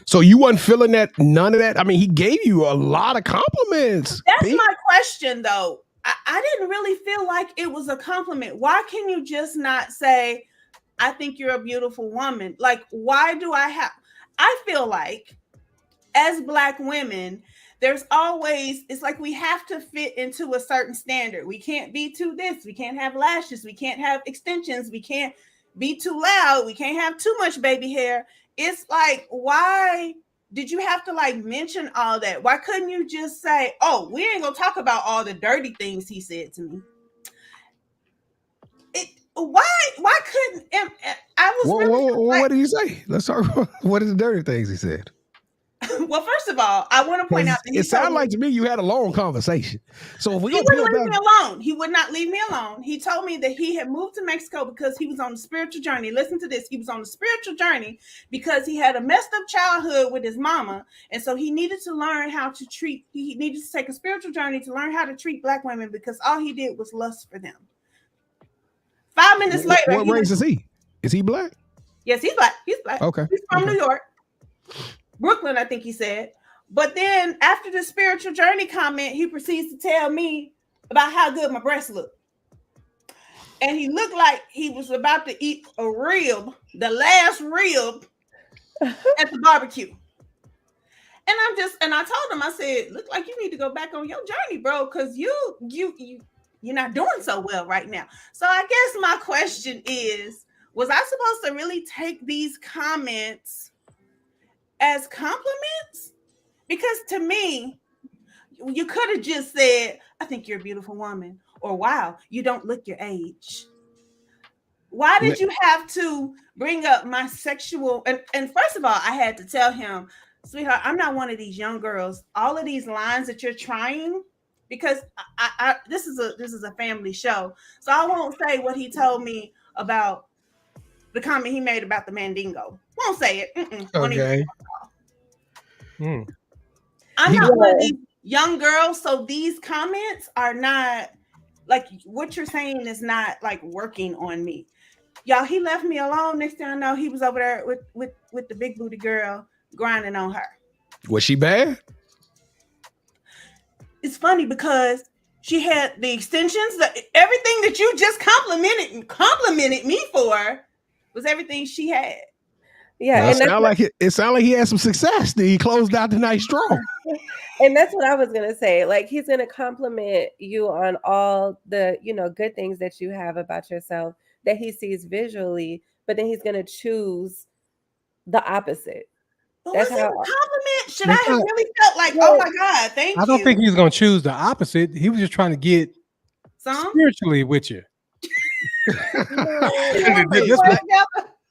D: So you wasn't feeling that, none of that? I mean, he gave you a lot of compliments.
C: That's my question, though. I didn't really feel like it was a compliment. Why can you just not say, I think you're a beautiful woman? Like, why do I feel like as Black women, there's always, it's like we have to fit into a certain standard. We can't be too this. We can't have lashes. We can't have extensions. We can't be too loud. We can't have too much baby hair. It's like, why did you have to like mention all that? Why couldn't you just say, oh, we ain't gonna talk about all the dirty things he said to me? Why couldn't I was really
D: what did he say? Let's talk about what are the dirty things he said.
C: Well, first of all, I want to point out that
D: it sounded like to me you had a long conversation. So if we
C: he wouldn't leave me alone. He would not leave me alone. He told me that he had moved to Mexico because he was on a spiritual journey. Listen to this. He was on a spiritual journey because he had a messed up childhood with his mama. And so he needed to learn how to treat, he needed to take a spiritual journey to learn how to treat Black women because all he did was lust for them. 5 minutes later.
D: What race is he? Is he Black?
C: Yes, he's Black. He's Black.
D: Okay.
C: He's from New York. Brooklyn, I think he said. But then after the spiritual journey comment, he proceeds to tell me about how good my breasts look. And he looked like he was about to eat a rib, the last rib at the barbecue. And I told him, I said, look like you need to go back on your journey, bro, because you're not doing so well right now. So I guess my question is, was I supposed to really take these comments as compliments? Because to me, you could have just said, I think you're a beautiful woman, or wow, you don't look your age. Why did you have to bring up my sexual? And first of all, I had to tell him, sweetheart, I'm not one of these young girls. All of these lines that you're trying, because this is a family show, so I won't say what he told me about the comment he made about the Mandingo. Won't say it.
D: Okay.
C: I'm not one of these young girls, so these comments are not like what you're saying is not like working on me. Y'all, he left me alone. Next thing I know, he was over there with the big booty girl grinding on her.
D: Was she bad?
C: It's funny because she had the extensions, everything that you just complimented me for was everything she had.
B: Yeah,
D: well, it sounded like he had some success. He closed out the night strong.
B: And that's what I was gonna say. Like, he's gonna compliment you on all the good things that you have about yourself that he sees visually, but then he's gonna choose the opposite.
C: But that's was it a compliment? Should I have really felt like, oh my God, thank you?
E: I don't think he's gonna choose the opposite. He was just trying to get spiritually with you.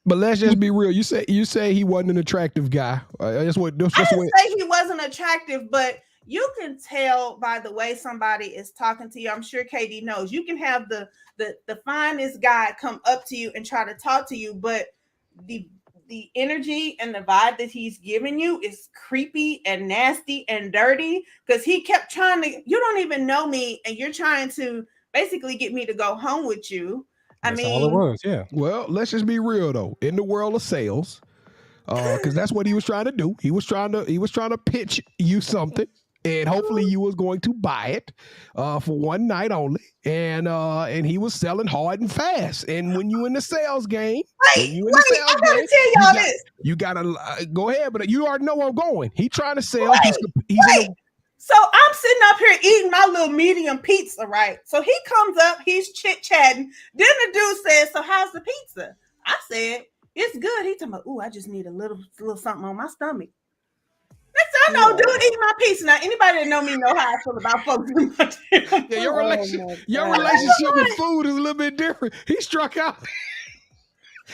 D: But let's just be real. You say he wasn't an attractive guy. I didn't
C: say he wasn't attractive, but you can tell by the way somebody is talking to you. I'm sure Katie knows. You can have the finest guy come up to you and try to talk to you, but the energy and the vibe that he's giving you is creepy and nasty and dirty because he kept trying to. You don't even know me, and you're trying to basically get me to go home with you.
E: That's all it was, yeah.
D: Well, let's just be real though. In the world of sales, because that's what he was trying to do. He was trying to pitch you something, and hopefully you was going to buy it for one night only. And he was selling hard and fast. And when you in the sales game,
C: I gotta tell y'all this.
D: You gotta go ahead, but you already know where I'm going. He trying to sell.
C: So I'm sitting up here eating my little medium pizza, right? So he comes up, he's chit-chatting. Then the dude says, so how's the pizza? I said, it's good. He told me, ooh, I just need a little something on my stomach. Next thing I know, dude eating my pizza. Now, anybody that know me know how I feel about folks in my
D: yeah, your relationship with food is a little bit different. He struck out.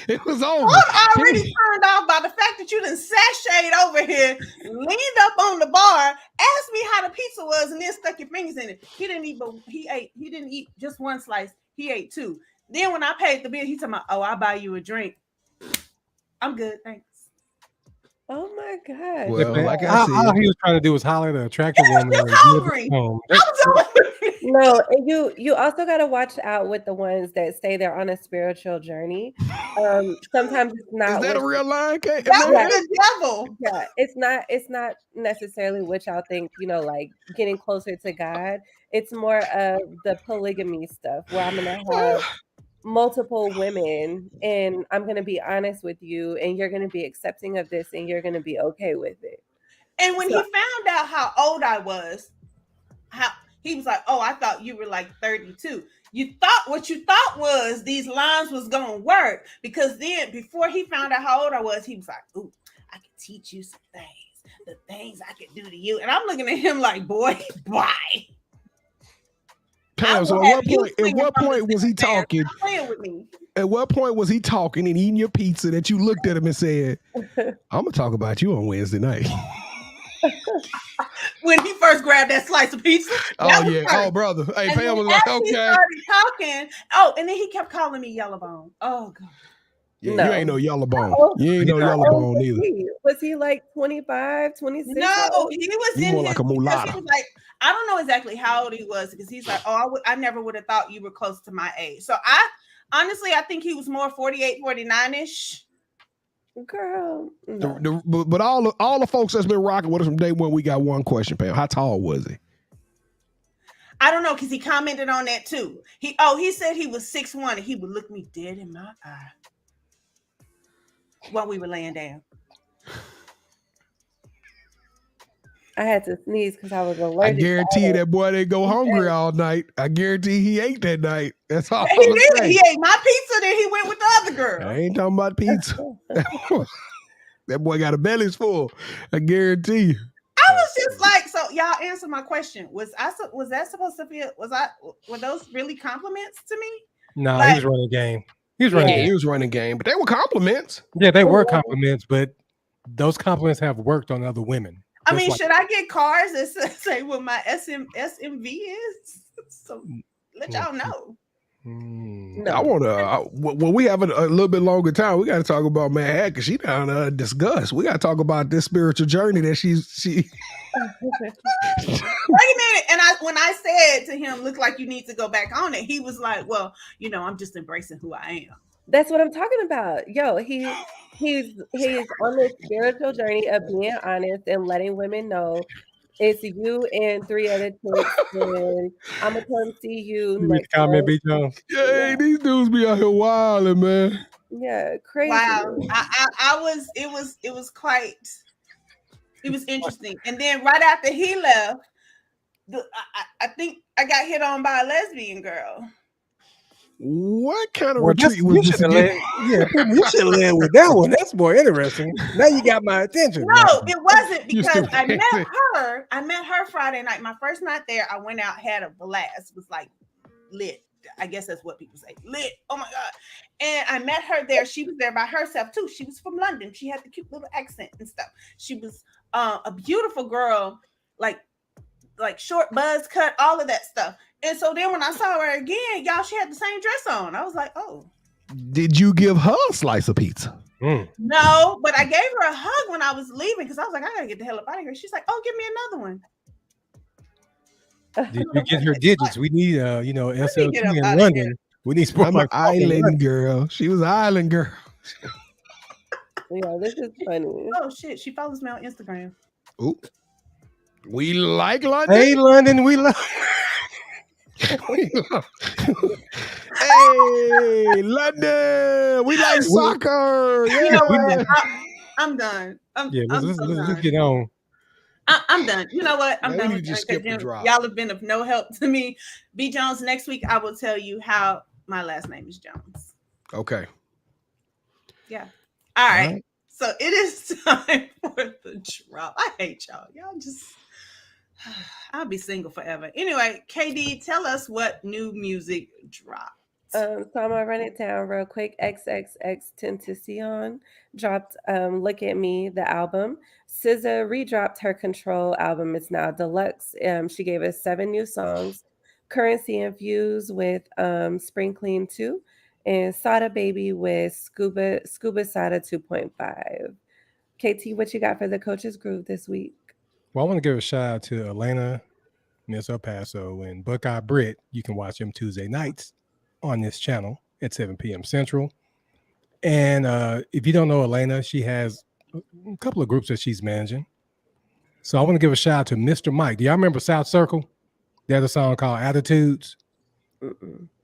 D: It was over.
C: I'm already turned off by the fact that you done sashayed over here, leaned up on the bar, asked me how the pizza was, and then stuck your fingers in it. He didn't eat, but he didn't eat just one slice. He ate two. Then when I paid the bill, he told me, "Oh, I'll buy you a drink." I'm good, thanks.
B: Oh my God.
D: Well, like I said,
E: all he was trying to do was holler at an attractive woman.
B: No, and you also got to watch out with the ones that say they're on a spiritual journey. Sometimes it's not.
D: Is that a real line, Kate?
C: That was the devil.
B: Yeah, it's not necessarily what y'all think. Like getting closer to God. It's more of the polygamy stuff where I'm gonna have multiple women, and I'm gonna be honest with you, and you're gonna be accepting of this, and you're gonna be okay with it.
C: And when he found out how old I was, he was like, "Oh, I thought you were like 32." What you thought was these lines was gonna work, because then before he found out how old I was, he was like, "Ooh, I can teach you some things, the things I can do to you." And I'm looking at him like, "Boy, bye."
D: Pam, so at what point was he talking?
C: Playing with me.
D: At what point was he talking and eating your pizza that you looked at him and said, "I'm gonna talk about you on Wednesday night"?
C: When he first grabbed that slice of pizza.
D: Oh yeah. Oh brother. Hey,
C: and
D: Pam was like, okay.
C: He started talking. Oh, and then he kept calling me Yellow Bone. Oh God.
D: Yeah,
B: No.
D: You ain't no yellow bone. You ain't no yellow bone either.
B: Was he like 25, 26?
C: No, he was
D: you more like a mulatto.
C: He was like, I don't know exactly how old he was, because he's like, "Oh, I never would have thought you were close to my age." So I think he was more 48, 49-ish.
B: Girl, no.
D: But all the folks that's been rocking with us from day one, we got one question, Pam. How tall was he?
C: I don't know, because he commented on that too. He said he was 6'1", and he would look me dead in my eye while we were laying down.
B: I had to sneeze because I was allergic.
D: I guarantee you that boy didn't go hungry all night. I guarantee he ate that night. That's all.
C: He did. He ate my pizza, then he went with the other girl.
D: I ain't talking about pizza. That boy got a belly's full. I guarantee you.
C: I was just like, so y'all answer my question. Was that supposed to be? Were those really compliments to me?
E: No, he was running game. He was
D: running game, but they were compliments.
E: Yeah, they were compliments, but those compliments have worked on other women.
C: I mean, should I get cards that say what my SMV is? So let y'all know.
D: No. I want to. When we have a little bit longer time, we got to talk about Manhattan, because she down to discuss. We got to talk about this spiritual journey that she.
C: Wait a minute! And when I said to him, "Look like you need to go back on it," he was like, "Well, I'm just embracing who I am."
B: That's what I'm talking about. Yo, he's on this spiritual journey of being honest and letting women know it's you and 3 other chicks, and I'm gonna come see you next
E: comment, B. Jones.
D: Yeah, these dudes be out here wilding, man.
B: Yeah, crazy.
C: Wow, it was interesting. And then right after he left, I think I got hit on by a lesbian girl.
D: What kind of retreat was this?
E: You should have led with that one. That's more interesting. Now you got my attention.
C: No, it wasn't, because I met her Friday night. My first night there, I went out, had a blast. It was like lit. I guess that's what people say. Lit. Oh my God. And I met her there. She was there by herself too. She was from London. She had the cute little accent and stuff. She was a beautiful girl, like short buzz cut, all of that stuff. And so then when I saw her again, y'all, she had the same dress on. I was like, oh.
D: Did you give her a slice of pizza?
C: No, but I gave her a hug when I was leaving, because I was like, I gotta get the hell up out of here. She's like, oh, give me another one.
E: Did you get her digits? We need, SLT in London. We need
D: I'm an island girl. She was an island girl.
B: Yeah, this is funny.
C: Oh shit, she follows me on Instagram.
D: Ooh. We like London.
E: Hey, London, we love.
D: Hey, London, we like soccer.
C: You know what? I'm done.
E: Let's get on.
C: I'm done. You know what? I'm done.
D: Just skip the drop.
C: Y'all have been of no help to me. B. Jones, next week I will tell you how my last name is Jones.
D: Okay.
C: Yeah. All right. So it is time for the drop. I hate y'all. Y'all just... I'll be single forever. Anyway, KD, tell us what new music dropped.
B: So I'm gonna run it down real quick. XXX Tentacion dropped "Look at Me," the album. SZA redropped her "Control" album. It's now deluxe. She gave us 7 new songs. Currency Infused with "Spring Clean 2," and Sada Baby with Scuba Sada 2.5. KT, what you got for the Coach's Groove this week?
E: Well, I want to give a shout out to Elena, Miss El Paso, and Buckeye Britt. You can watch them Tuesday nights on this channel at 7 p.m. Central. And if you don't know Elena, she has a couple of groups that she's managing. So I want to give a shout out to Mr. Mike. Do y'all remember South Circle? They had a song called Attitudes.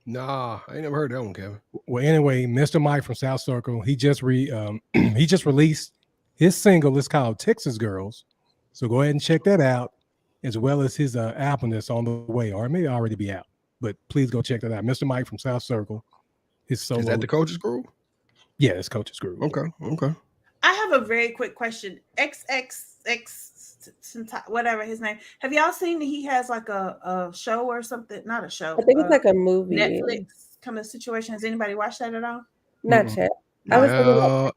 D: Nah, I ain't never heard that one, Kevin.
E: Well, anyway, Mr. Mike from South Circle, he just released his single. It's called Texas Girls. So go ahead and check that out, as well as his album that's on the way, or it may already be out. But please go check that out. Mr. Mike from South Circle. His solo.
D: Is that the Coach's Groove?
E: Yeah, it's Coach's Groove.
D: Okay.
C: I have a very quick question. XXX, whatever his name. Have y'all seen that he has like a show or something? Not a show.
B: I think it's like a movie.
C: Netflix kind of situation. Has anybody watched that at all?
B: Not yet.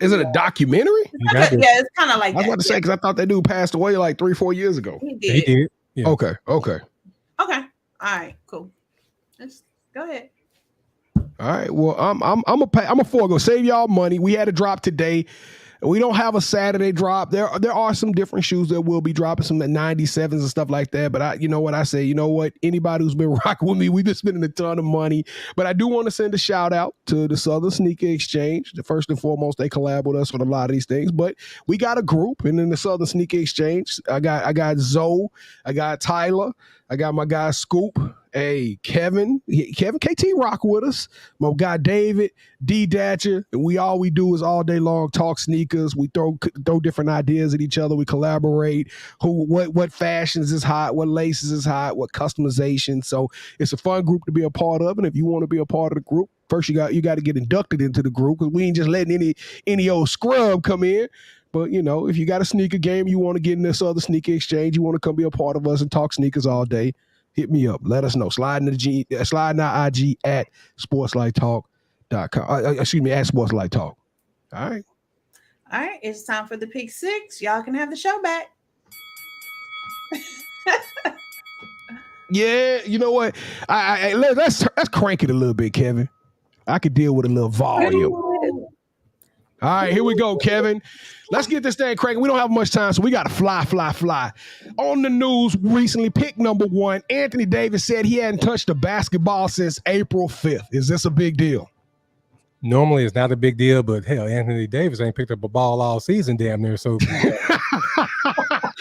D: Is it a documentary?
C: It's kind of like
D: I was about to say, because I thought that dude passed away like 3-4 years ago.
C: He did.
E: He did. Yeah.
D: Okay.
C: Okay. All right. Cool. Let's go ahead.
D: All right. Well, I'm a forego. Save y'all money. We had a drop today. We don't have a Saturday drop. There are some different shoes that will be dropping, some 97s and stuff like that. But you know what I say? You know what? Anybody who's been rocking with me, we've been spending a ton of money. But I do want to send a shout out to the Southern Sneaker Exchange. First and foremost, they collab with us with a lot of these things. But we got a group, and in the Southern Sneaker Exchange, I got Zoe, I got Tyler, I got my guy Scoop. Hey, Kevin, KT rock with us. My guy David, D Datcher, and we do is all day long talk sneakers. We throw different ideas at each other. We collaborate. What fashions is hot, what laces is hot, what customization. So it's a fun group to be a part of. And if you want to be a part of the group, first you got to get inducted into the group, because we ain't just letting any old scrub come in. But, if you got a sneaker game, you want to get in this other sneaker exchange, you want to come be a part of us and talk sneakers all day, hit me up. Let us know. Slide in our IG at SportsLifeTalk.com. At SportsLifeTalk. All right.
C: All right. It's time for the Pick Six. Y'all can have the show back.
D: Yeah, you know what? Let's crank it a little bit, Kevin. I could deal with a little volume. All right, here we go, Kevin. Let's get this thing cranking. We don't have much time, so we got to fly. On the news recently, pick number 1, Anthony Davis said he hadn't touched a basketball since April 5th. Is this a big deal?
E: Normally, it's not a big deal, but hell, Anthony Davis ain't picked up a ball all season damn near. So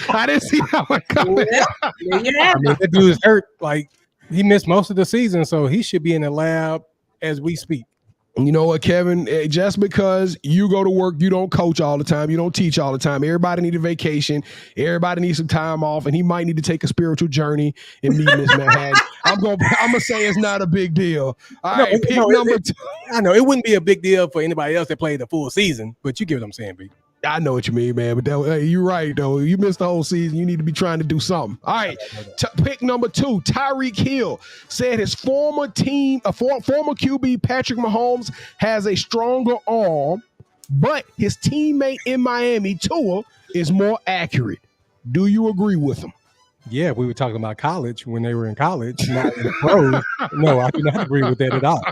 D: I didn't see that one coming.
C: Yeah.
E: I mean, that dude is hurt. Like, he missed most of the season, so he should be in the lab as we speak.
D: You know what, Kevin? Just because you go to work, you don't coach all the time, you don't teach all the time. Everybody needs a vacation. Everybody needs some time off, and he might need to take a spiritual journey in meeting this man. I'm gonna say it's not a big deal. All right, pick number 2.
E: I know it wouldn't be a big deal for anybody else that played the full season, but you get what I'm saying, B.
D: I know what you mean, man. But you're right, though. You missed the whole season. You need to be trying to do something. All right. Pick number 2, Tyreek Hill said his former QB Patrick Mahomes has a stronger arm, but his teammate in Miami, Tua, is more accurate. Do you agree with him?
E: Yeah, we were talking about college when they were in college, not in the pros. No, I do not agree with that at all.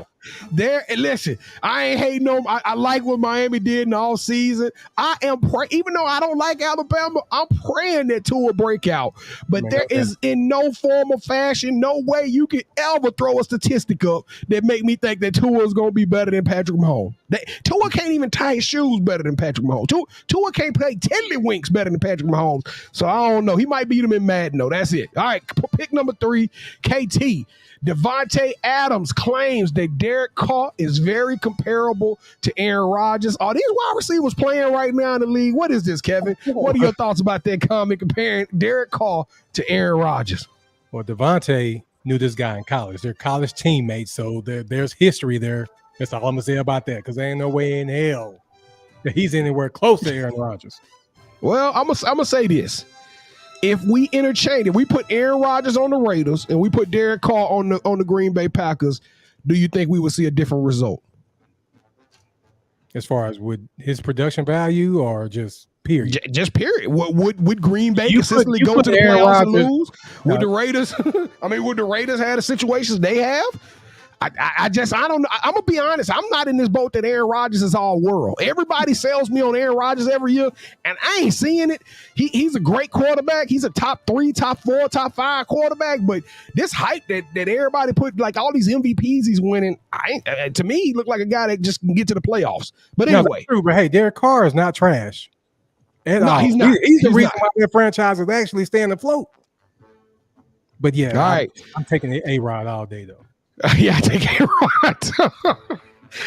D: Listen, I ain't hating on. I like what Miami did in the all season. I am even though I don't like Alabama, I'm praying that Tua break out. But there is in no form or fashion, no way you can ever throw a statistic up that make me think that Tua is going to be better than Patrick Mahomes. Tua can't even tie his shoes better than Patrick Mahomes. Tua can't play tiddlywinks better than Patrick Mahomes. So I don't know. He might beat him in Madden, though. That's it. All right, pick number 3, KT. Devontae Adams claims that Derek Carr is very comparable to Aaron Rodgers. Are these wide receivers playing right now in the league? What is this, Kevin? What are your thoughts about that comment comparing Derek Carr to Aaron Rodgers?
E: Well, Devontae knew this guy in college. They're college teammates, so there's history there. That's all I'm going to say about that, because there ain't no way in hell that he's anywhere close to Aaron Rodgers.
D: Well, I'm gonna say this. If we interchange, if we put Aaron Rodgers on the Raiders and we put Derek Carr on the Green Bay Packers, do you think we would see a different result?
E: As far as would his production value or just period?
D: Just period. Would Green Bay consistently go to the
E: Aaron
D: playoffs and
E: Rodgers,
D: lose? Would the Raiders? Would the Raiders have the situations they have? I don't know. I'm gonna be honest. I'm not in this boat that Aaron Rodgers is all world. Everybody sells me on Aaron Rodgers every year, and I ain't seeing it. He's a great quarterback. He's a top 3, top 4, top 5 quarterback. But this hype that everybody put, like all these MVPs he's winning, to me, he looked like a guy that just can get to the playoffs. But anyway,
E: true. But hey, Derek Carr is not trash.
D: No, he's not.
E: He's the reason why their franchise is actually staying afloat. But yeah,
D: all right.
E: I'm taking the A-Rod all day though.
D: Yeah, I take A-Rod. All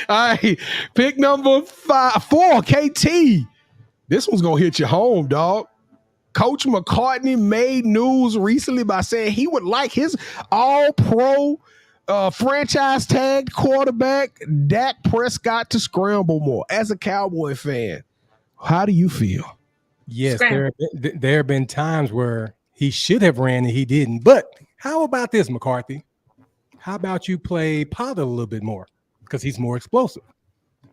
D: right, pick number 4, KT. This one's gonna hit you home, dog. Coach McCartney made news recently by saying he would like his all-pro franchise tagged quarterback Dak Prescott to scramble more. As a Cowboy fan, how do you feel?
E: Yes, there have been times where he should have ran and he didn't. But how about this, McCarthy? How about you play Pollard a little bit more because he's more explosive?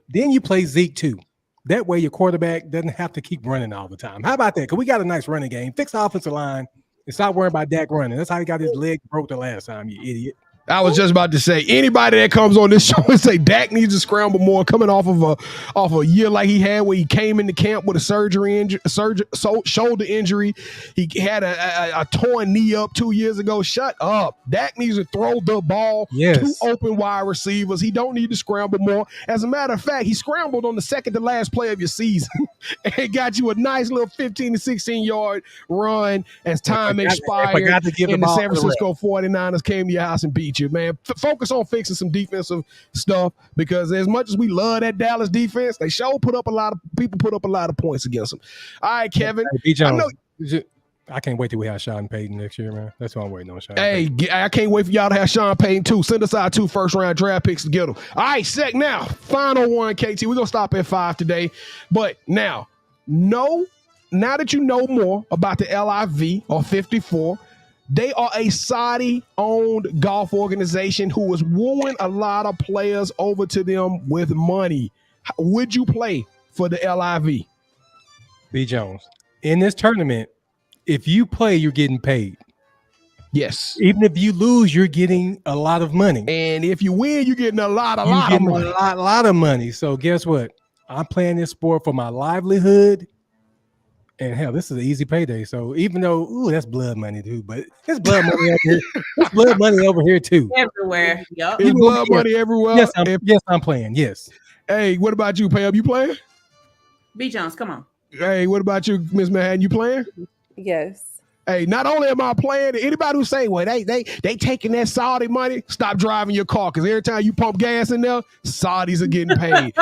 E: Then you play Zeke too. That way your quarterback doesn't have to keep running all the time. How about that? Because we got a nice running game. Fix the offensive line and stop worrying about Dak running. That's how he got his leg broke the last time, you idiot.
D: I was just about to say, anybody that comes on this show and say Dak needs to scramble more, coming off of a year like he had where he came into camp with a shoulder injury. He had a torn knee up 2 years ago. Shut up. Dak needs to throw the ball to open wide receivers. He don't need to scramble more. As a matter of fact, he scrambled on the second to last play of your season and got you a nice little 15 to 16 yard run as time expired. And the San Francisco 49ers came to your house and beat you, man. Focus on fixing some defensive stuff, because as much as we love that Dallas defense, they put up a lot of points against them. All right, Kevin.
E: Hey, Jones, I can't wait till we have Sean Payton next year, man. That's what I'm waiting on.
D: I can't wait for y'all to have Sean Payton too. Send us our 2 first-round draft picks to get them. All right, now, final one, KT. We're gonna stop at 5 today, but now that you know more about the LIV or 54. They are a Saudi-owned golf organization who is wooing a lot of players over to them with money. Would you play for the LIV?
E: B. Jones, in this tournament, if you play, you're getting paid.
D: Yes.
E: Even if you lose, you're getting a lot of money.
D: And if you win, you're getting a lot of money.
E: A lot of money. So guess what? I'm playing this sport for my livelihood. And hell, this is an easy payday. So even though, that's blood money too, but it's blood money over here. It's blood money over here too.
C: Everywhere. Yep.
D: It's blood money everywhere.
E: Yes, I'm playing. Yes.
D: Hey, what about you, Pam? You playing?
C: B. Jones, come on.
D: Hey, what about you, Miss Manhattan? You playing?
B: Yes.
D: Hey, not only am I playing, anybody who say, well, they taking that Saudi money, stop driving your car, because every time you pump gas in there, Saudis are getting paid.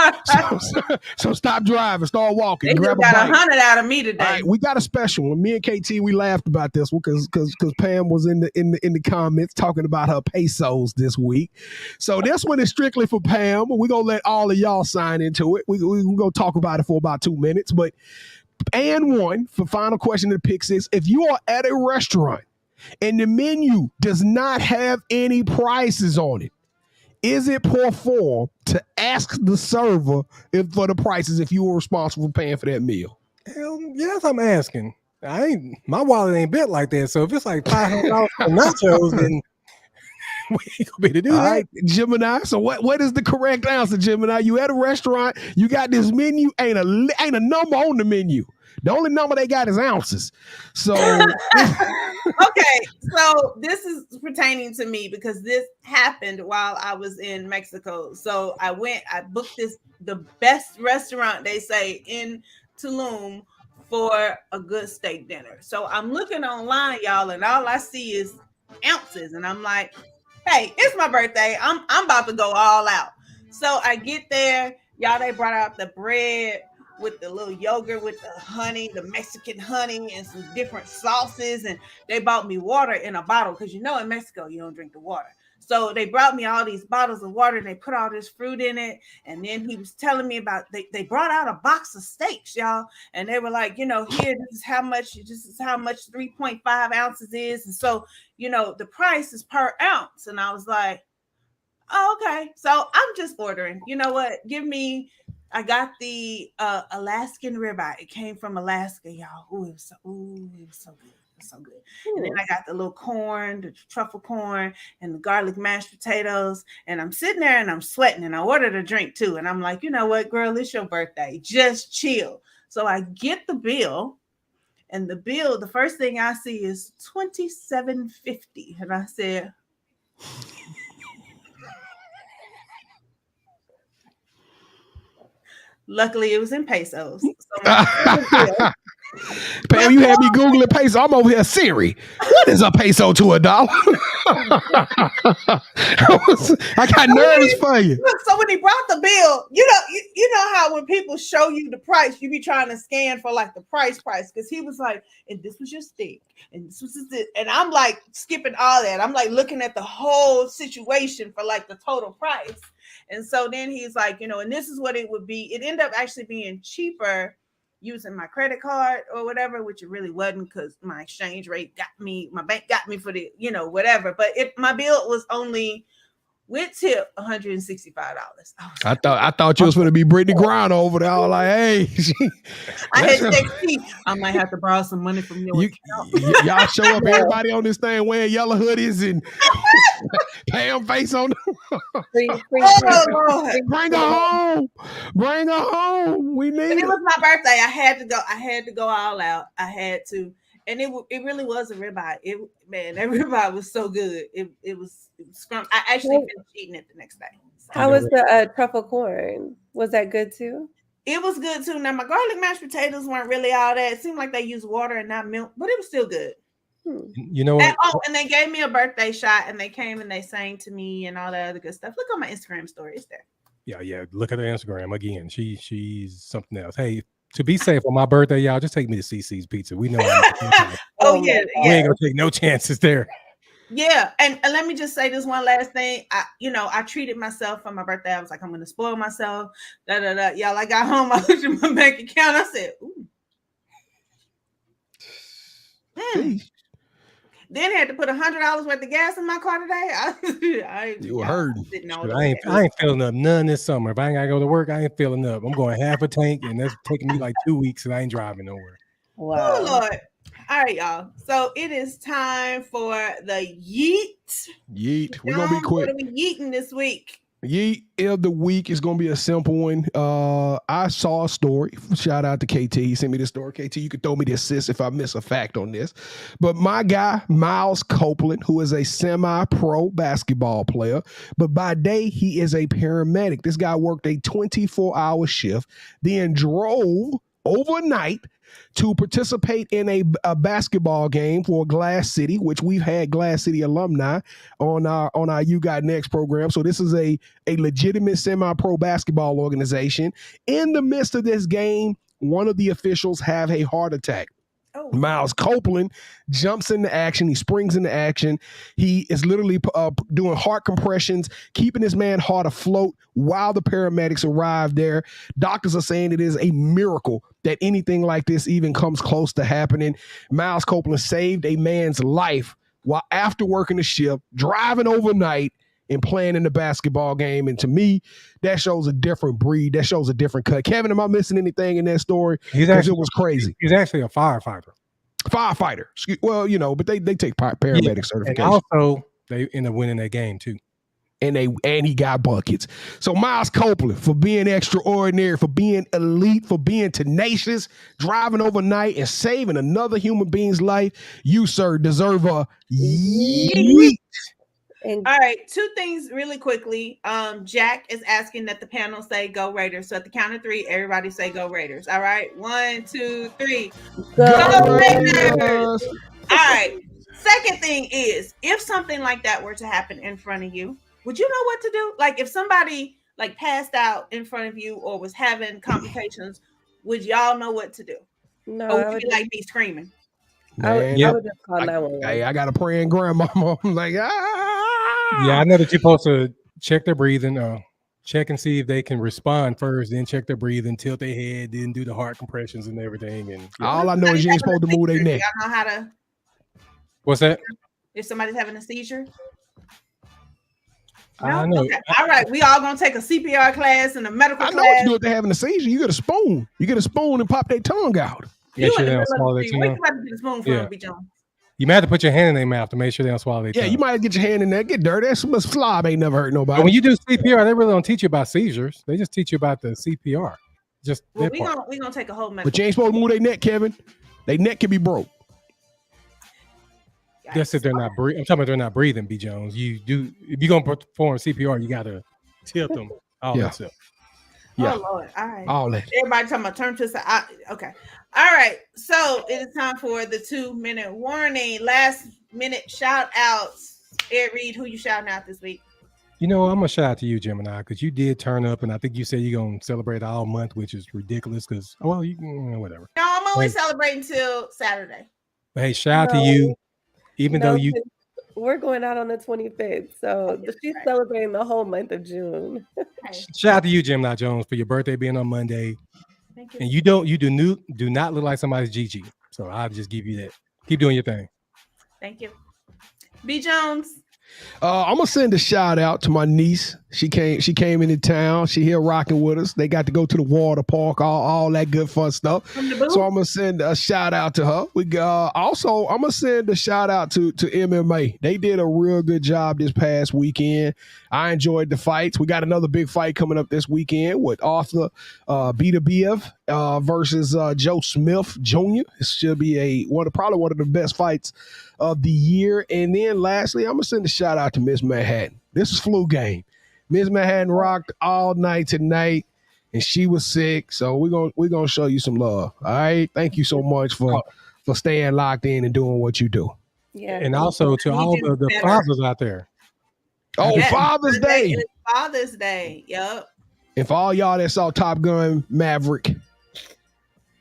D: so stop driving, start walking.
C: They
D: grab
C: just got
D: a bike.
C: 100 out of me today.
D: All right, we got a special one. Me and KT, we laughed about this one because Pam was in the comments talking about her pesos this week. So this one is strictly for Pam. We're gonna let all of y'all sign into it. We're gonna talk about it for about 2 minutes, but. And one for final question of the pick six. If you are at a restaurant and the menu does not have any prices on it, is it poor form to ask the server for the prices if you were responsible for paying for that meal?
E: Hell yes, I'm asking. My wallet ain't built like that. So if it's like $500 for nachos, then we ain't gonna be able to do that.
D: Right, Gemini. So what is the correct answer, Gemini? You at a restaurant, you got this menu, ain't a number on the menu. The only number they got is ounces. So
C: okay, so this is pertaining to me because this happened while I was in Mexico. So I booked the best restaurant they say in Tulum for a good steak dinner. So I'm looking online, y'all, and all I see is ounces, and I'm like, hey, it's my birthday. I'm about to go all out. So I get there, y'all. They brought out the bread with the little yogurt with the honey, the Mexican honey, and some different sauces. And they bought me water in a bottle because in Mexico you don't drink the water. So they brought me all these bottles of water and they put all this fruit in it. And then he was telling me about they brought out a box of steaks, y'all. And they were like, here, this is how much 3.5 ounces is. And so, the price is per ounce. And I was like, Oh, okay. So I'm just ordering. You know what? I got the Alaskan ribeye. It came from Alaska, y'all. It was so good. It was so good. And then I got the little corn, the truffle corn, and the garlic mashed potatoes. And I'm sitting there and I'm sweating. And I ordered a drink too. And I'm like, you know what, girl, it's your birthday. Just chill. So I get the bill. And the first thing I see is $27.50. And I said, luckily it was in pesos. So
D: Pam, you had me Googling peso. I'm over here, Siri. What is a peso to a dollar? I got nervous for you.
C: So when he brought the bill, you know how when people show you the price, you be trying to scan for like the price, because he was like, and this was your steak, and this was this, and I'm like skipping all that. I'm like looking at the whole situation for like the total price. And so then he's like, and this is what it would be. It ended up actually being cheaper using my credit card or whatever, which it really wasn't, because my exchange rate my bank got me for the, whatever. But my bill was only with tip $165.
D: I thought you was going to be Brittany Griner over there. I was like, hey.
C: I had to I might have to borrow some money from you.
D: Y'all show up, everybody on this thing wearing yellow hoodies and Pam face on
C: Bring
D: her home. Bring her home. We need it.
C: It was my birthday. I had to go all out. I had to. And it really was a ribeye. That ribeye was so good. It was scrum. I actually finished eating it the next day. So.
B: How was the truffle corn? Was that good too?
C: It was good too. Now my garlic mashed potatoes weren't really all that. It seemed like they used water and not milk, but it was still good.
E: You know what?
C: And they gave me a birthday shot, and they came and they sang to me and all that other good stuff. Look on my Instagram story. It's there.
E: Yeah. Look at her Instagram again. She's something else. Hey, to be safe on my birthday, y'all, just take me to CC's Pizza. We know. We ain't gonna take no chances there.
C: Yeah, and let me just say this one last thing. I treated myself for my birthday. I was like, I'm gonna spoil myself. Y'all, I got home. I looked at my bank account. I said, ooh. Then had to put $100 worth of gas in my car today.
D: You were hurting.
E: I ain't filling up none this summer. If I ain't gotta go to work, I ain't filling up. I'm going half a tank, and that's taking me like 2 weeks, and I ain't driving nowhere.
B: Wow.
C: Oh Lord. All right, y'all. So it is time for the yeet.
D: Yeet. We're gonna be quick.
C: What are we yeeting this week?
D: Yeet of the week is going to be a simple one. I saw a story. Shout out to KT. He sent me this story. KT, you can throw me the assist if I miss a fact on this. But my guy, Miles Copeland, who is a semi-pro basketball player, but by day he is a paramedic. This guy worked a 24-hour shift, then drove overnight to participate in a basketball game for Glass City, which we've had Glass City alumni on our You Got Next program. So this is a legitimate semi-pro basketball organization. In the midst of this game, one of the officials have a heart attack. Oh. Miles Copeland jumps into action. He springs into action. He is literally doing heart compressions, keeping his man's heart afloat while the paramedics arrive there. Doctors are saying it is a miracle that anything like this even comes close to happening. Miles Copeland saved a man's life while after working the shift, driving overnight, and playing in the basketball game. And to me, that shows a different breed. That shows a different cut. Kevin, am I missing anything in that story? Because it was crazy.
E: He's actually a firefighter.
D: Well, but they take paramedic certification.
E: And also, they end up winning that game too.
D: And he got buckets. So Miles Copeland, for being extraordinary, for being elite, for being tenacious, driving overnight and saving another human being's life, you, sir, deserve a yeet.
C: All right, 2 things really quickly. Jack is asking that the panel say go Raiders. So at the count of 3, everybody say go Raiders. All right, 1, 2, 3. Go Raiders. All right. Second thing is, if something like that were to happen in front of you, would you know what to do? Like if somebody like passed out in front of you or was having complications, would y'all know what to do?
B: No,
C: or would you like be screaming?
B: I would just call 911.
D: Hey, I got a praying grandmama. I'm like,
E: Yeah, I know that you're supposed to check their breathing, check and see if they can respond first, then check their breathing, tilt their head, then do the heart compressions and everything. And
D: all I know is you ain't supposed to move their neck.
C: Y'all know how to.
E: What's that?
C: If somebody's having a seizure.
E: I know.
C: Okay. All right. We all gonna take a CPR class and a medical
D: I
C: class.
D: know what you do if they're having a seizure. You get a spoon. You get a spoon and pop their tongue out.
E: Make sure they don't swallow their
C: Where
E: tongue.
C: you about to get a spoon from, B. Jones?
E: You might have to put your hand in their mouth to make sure they don't swallow their tongue.
D: Yeah, you might get your hand in there, get dirty. That's much slob ain't never hurt nobody.
E: But when you do CPR, they really don't teach you about seizures. They just teach you about the CPR. Just
C: we gonna take a whole medical.
D: But you ain't supposed to move their neck, Kevin. Their neck can be broke.
E: Just if they're not breathing. I'm talking about they're not breathing, B. Jones. You do if you're gonna perform CPR, you gotta tilt them all that stuff.
D: Yeah.
C: Oh Lord. All right.
D: All that.
C: Everybody talking about turn to the side. Okay. All right. So it is time for the 2-minute warning. Last minute shout outs. Reed, who you shouting out this week?
E: You know, I'm gonna shout out to you, Gemini, because you did turn up, and I think you said you're gonna celebrate all month, which is ridiculous. Because you can whatever.
C: No, I'm only celebrating till Saturday.
E: But hey, shout out to you, even though you.
B: We're going out on the 25th, so she's celebrating the whole month of June.
E: Shout out to you, Gemini Jones, for your birthday being on Monday.
C: Thank you.
E: And you do not look like somebody's Gigi. So I'll just give you that. Keep doing your thing.
C: Thank you. B. Jones.
D: I'm gonna send a shout out to my niece. She came into town. She here rocking with us. They got to go to the water park, all that good fun stuff. So I'm gonna send a shout out to her. We also I'm gonna send a shout out to MMA. They did a real good job this past weekend. I enjoyed the fights. We got another big fight coming up this weekend with Arthur Beterbiev versus Joe Smith Jr. It should be probably one of the best fights of the year. And then lastly, I'm gonna send a shout out to Miss Manhattan. This is flu game. Miss Manhattan rocked all night tonight, and she was sick. So we're gonna show you some love. All right. Thank you so much for staying locked in and doing what you do.
B: Yeah.
E: And also to all the fathers out there.
D: Oh, yes. Father's Day.
C: It's Father's Day. Yep.
D: And for all y'all that saw Top Gun Maverick,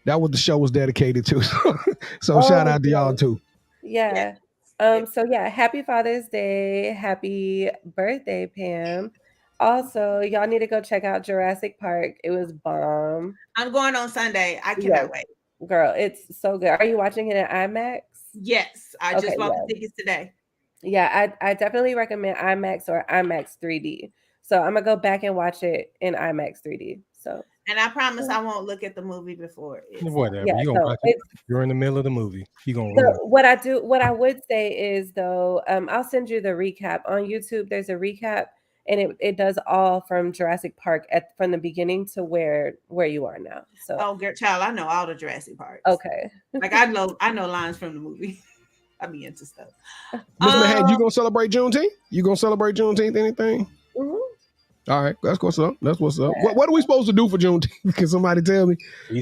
D: that was the show was dedicated to. So shout out to y'all too.
B: Yeah. So yeah, happy Father's Day. Happy birthday, Pam. Also, y'all need to go check out Jurassic Park. It was bomb.
C: I'm going on Sunday. I cannot wait.
B: Girl, it's so good. Are you watching it in IMAX?
C: Yes. I just bought the tickets today.
B: Yeah, I definitely recommend IMAX or IMAX 3D. So I'm gonna go back and watch it in IMAX 3D. So
C: and I promise I won't look at the movie before.
E: Whatever. Yeah, you're gonna watch it. You're in the middle of the movie. You're gonna
B: what I would say is though, I'll send you the recap. On YouTube, there's a recap and it does all from Jurassic Park from the beginning to where you are now. So
C: child, I know all the Jurassic Parks.
B: Okay.
C: Like I know lines from the movie. I be into stuff.
D: Miss Manhattan, you gonna celebrate Juneteenth? You gonna celebrate Juneteenth? Anything?
B: Mm-hmm.
D: All right, that's what's up. That's what's up. What are we supposed to do for Juneteenth? Can somebody tell me?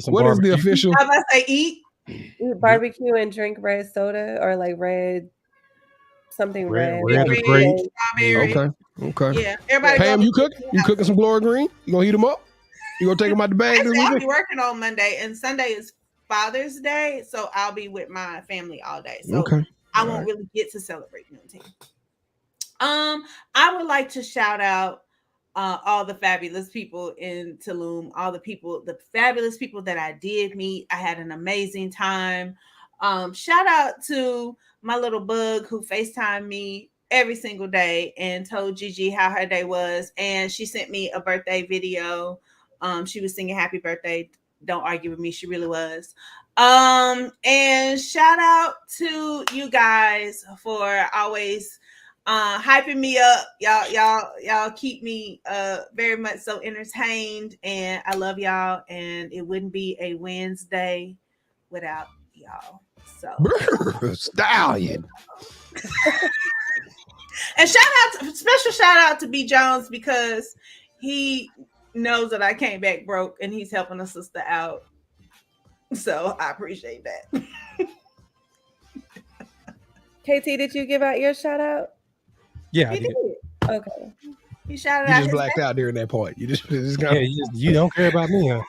D: What is the official?
C: I was about to say eat
B: barbecue and drink red soda or like red something red.
C: Strawberry.
D: Okay.
C: Yeah. Everybody.
D: Pam, you cooking some Glory Green? You gonna heat them up? You gonna take them out the bag this weekend?
C: I'll be working on Monday, and Sunday is Father's Day, so I'll be with my family all day. So I won't really get to celebrate Juneteenth. I would like to shout out all the fabulous people in Tulum, the fabulous people that I did meet. I had an amazing time. Shout out to my little bug who FaceTimed me every single day and told Gigi how her day was. And she sent me a birthday video. She was singing happy birthday. Don't argue with me. She really was. And shout out to you guys for always hyping me up. Y'all keep me very much so entertained, and I love y'all, and it wouldn't be a Wednesday without y'all. So
D: stallion.
C: And special shout out to B. Jones, because he knows that I came back broke and he's helping a sister out. So I appreciate that.
B: KT, did you give out your shout out?
E: Yeah, I did.
B: Okay.
C: He shouted
D: out.
C: You
D: just blacked out during that point. You just
E: you don't care about me, huh?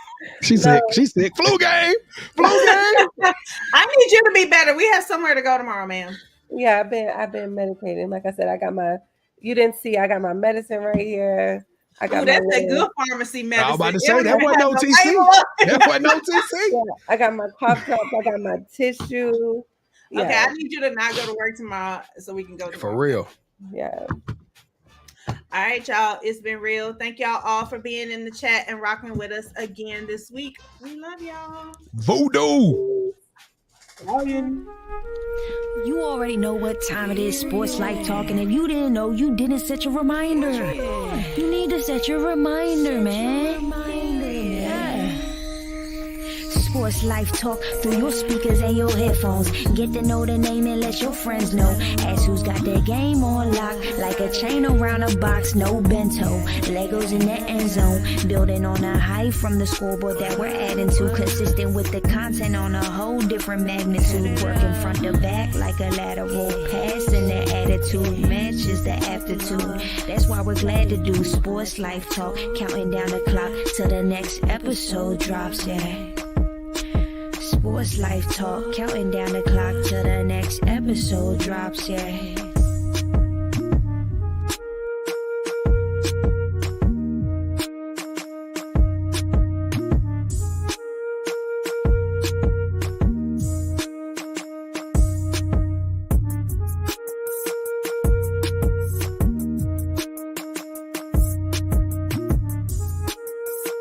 D: She's sick. She's sick. Flu game.
C: I need you to be better. We have somewhere to go tomorrow, ma'am.
B: Yeah, I've been meditating. Like I said, I got my medicine right here.
C: That's a good pharmacy medicine.
D: I was about to say that wasn't no TC. That wasn't no TC.
B: Yeah, I got my cough drops. I got my tissue.
C: Yeah. Okay, I need you to not go to work tomorrow so we can go tomorrow.
D: For real.
B: Yeah.
C: All All right, y'all. It's been real. Thank y'all all for being in the chat and rocking with us again this week. We love y'all.
D: Voodoo.
F: You already know what time it is, Sports Life Talk, and if you didn't know, you didn't set your reminder. You need to set your reminder, man. Sports Life Talk through your speakers and your headphones. Get to know the name and let your friends know. Ask who's got their game on lock, like a chain around a box, no bento. Legos in the end zone, building on a height from the scoreboard that we're adding to. Consistent with the content on a whole different magnitude. Working front to back like a lateral pass, and the attitude matches the aptitude. That's why we're glad to do Sports Life Talk, counting down the clock till the next episode drops, yeah. Sports Life Talk, counting down the clock till the next episode drops, yeah.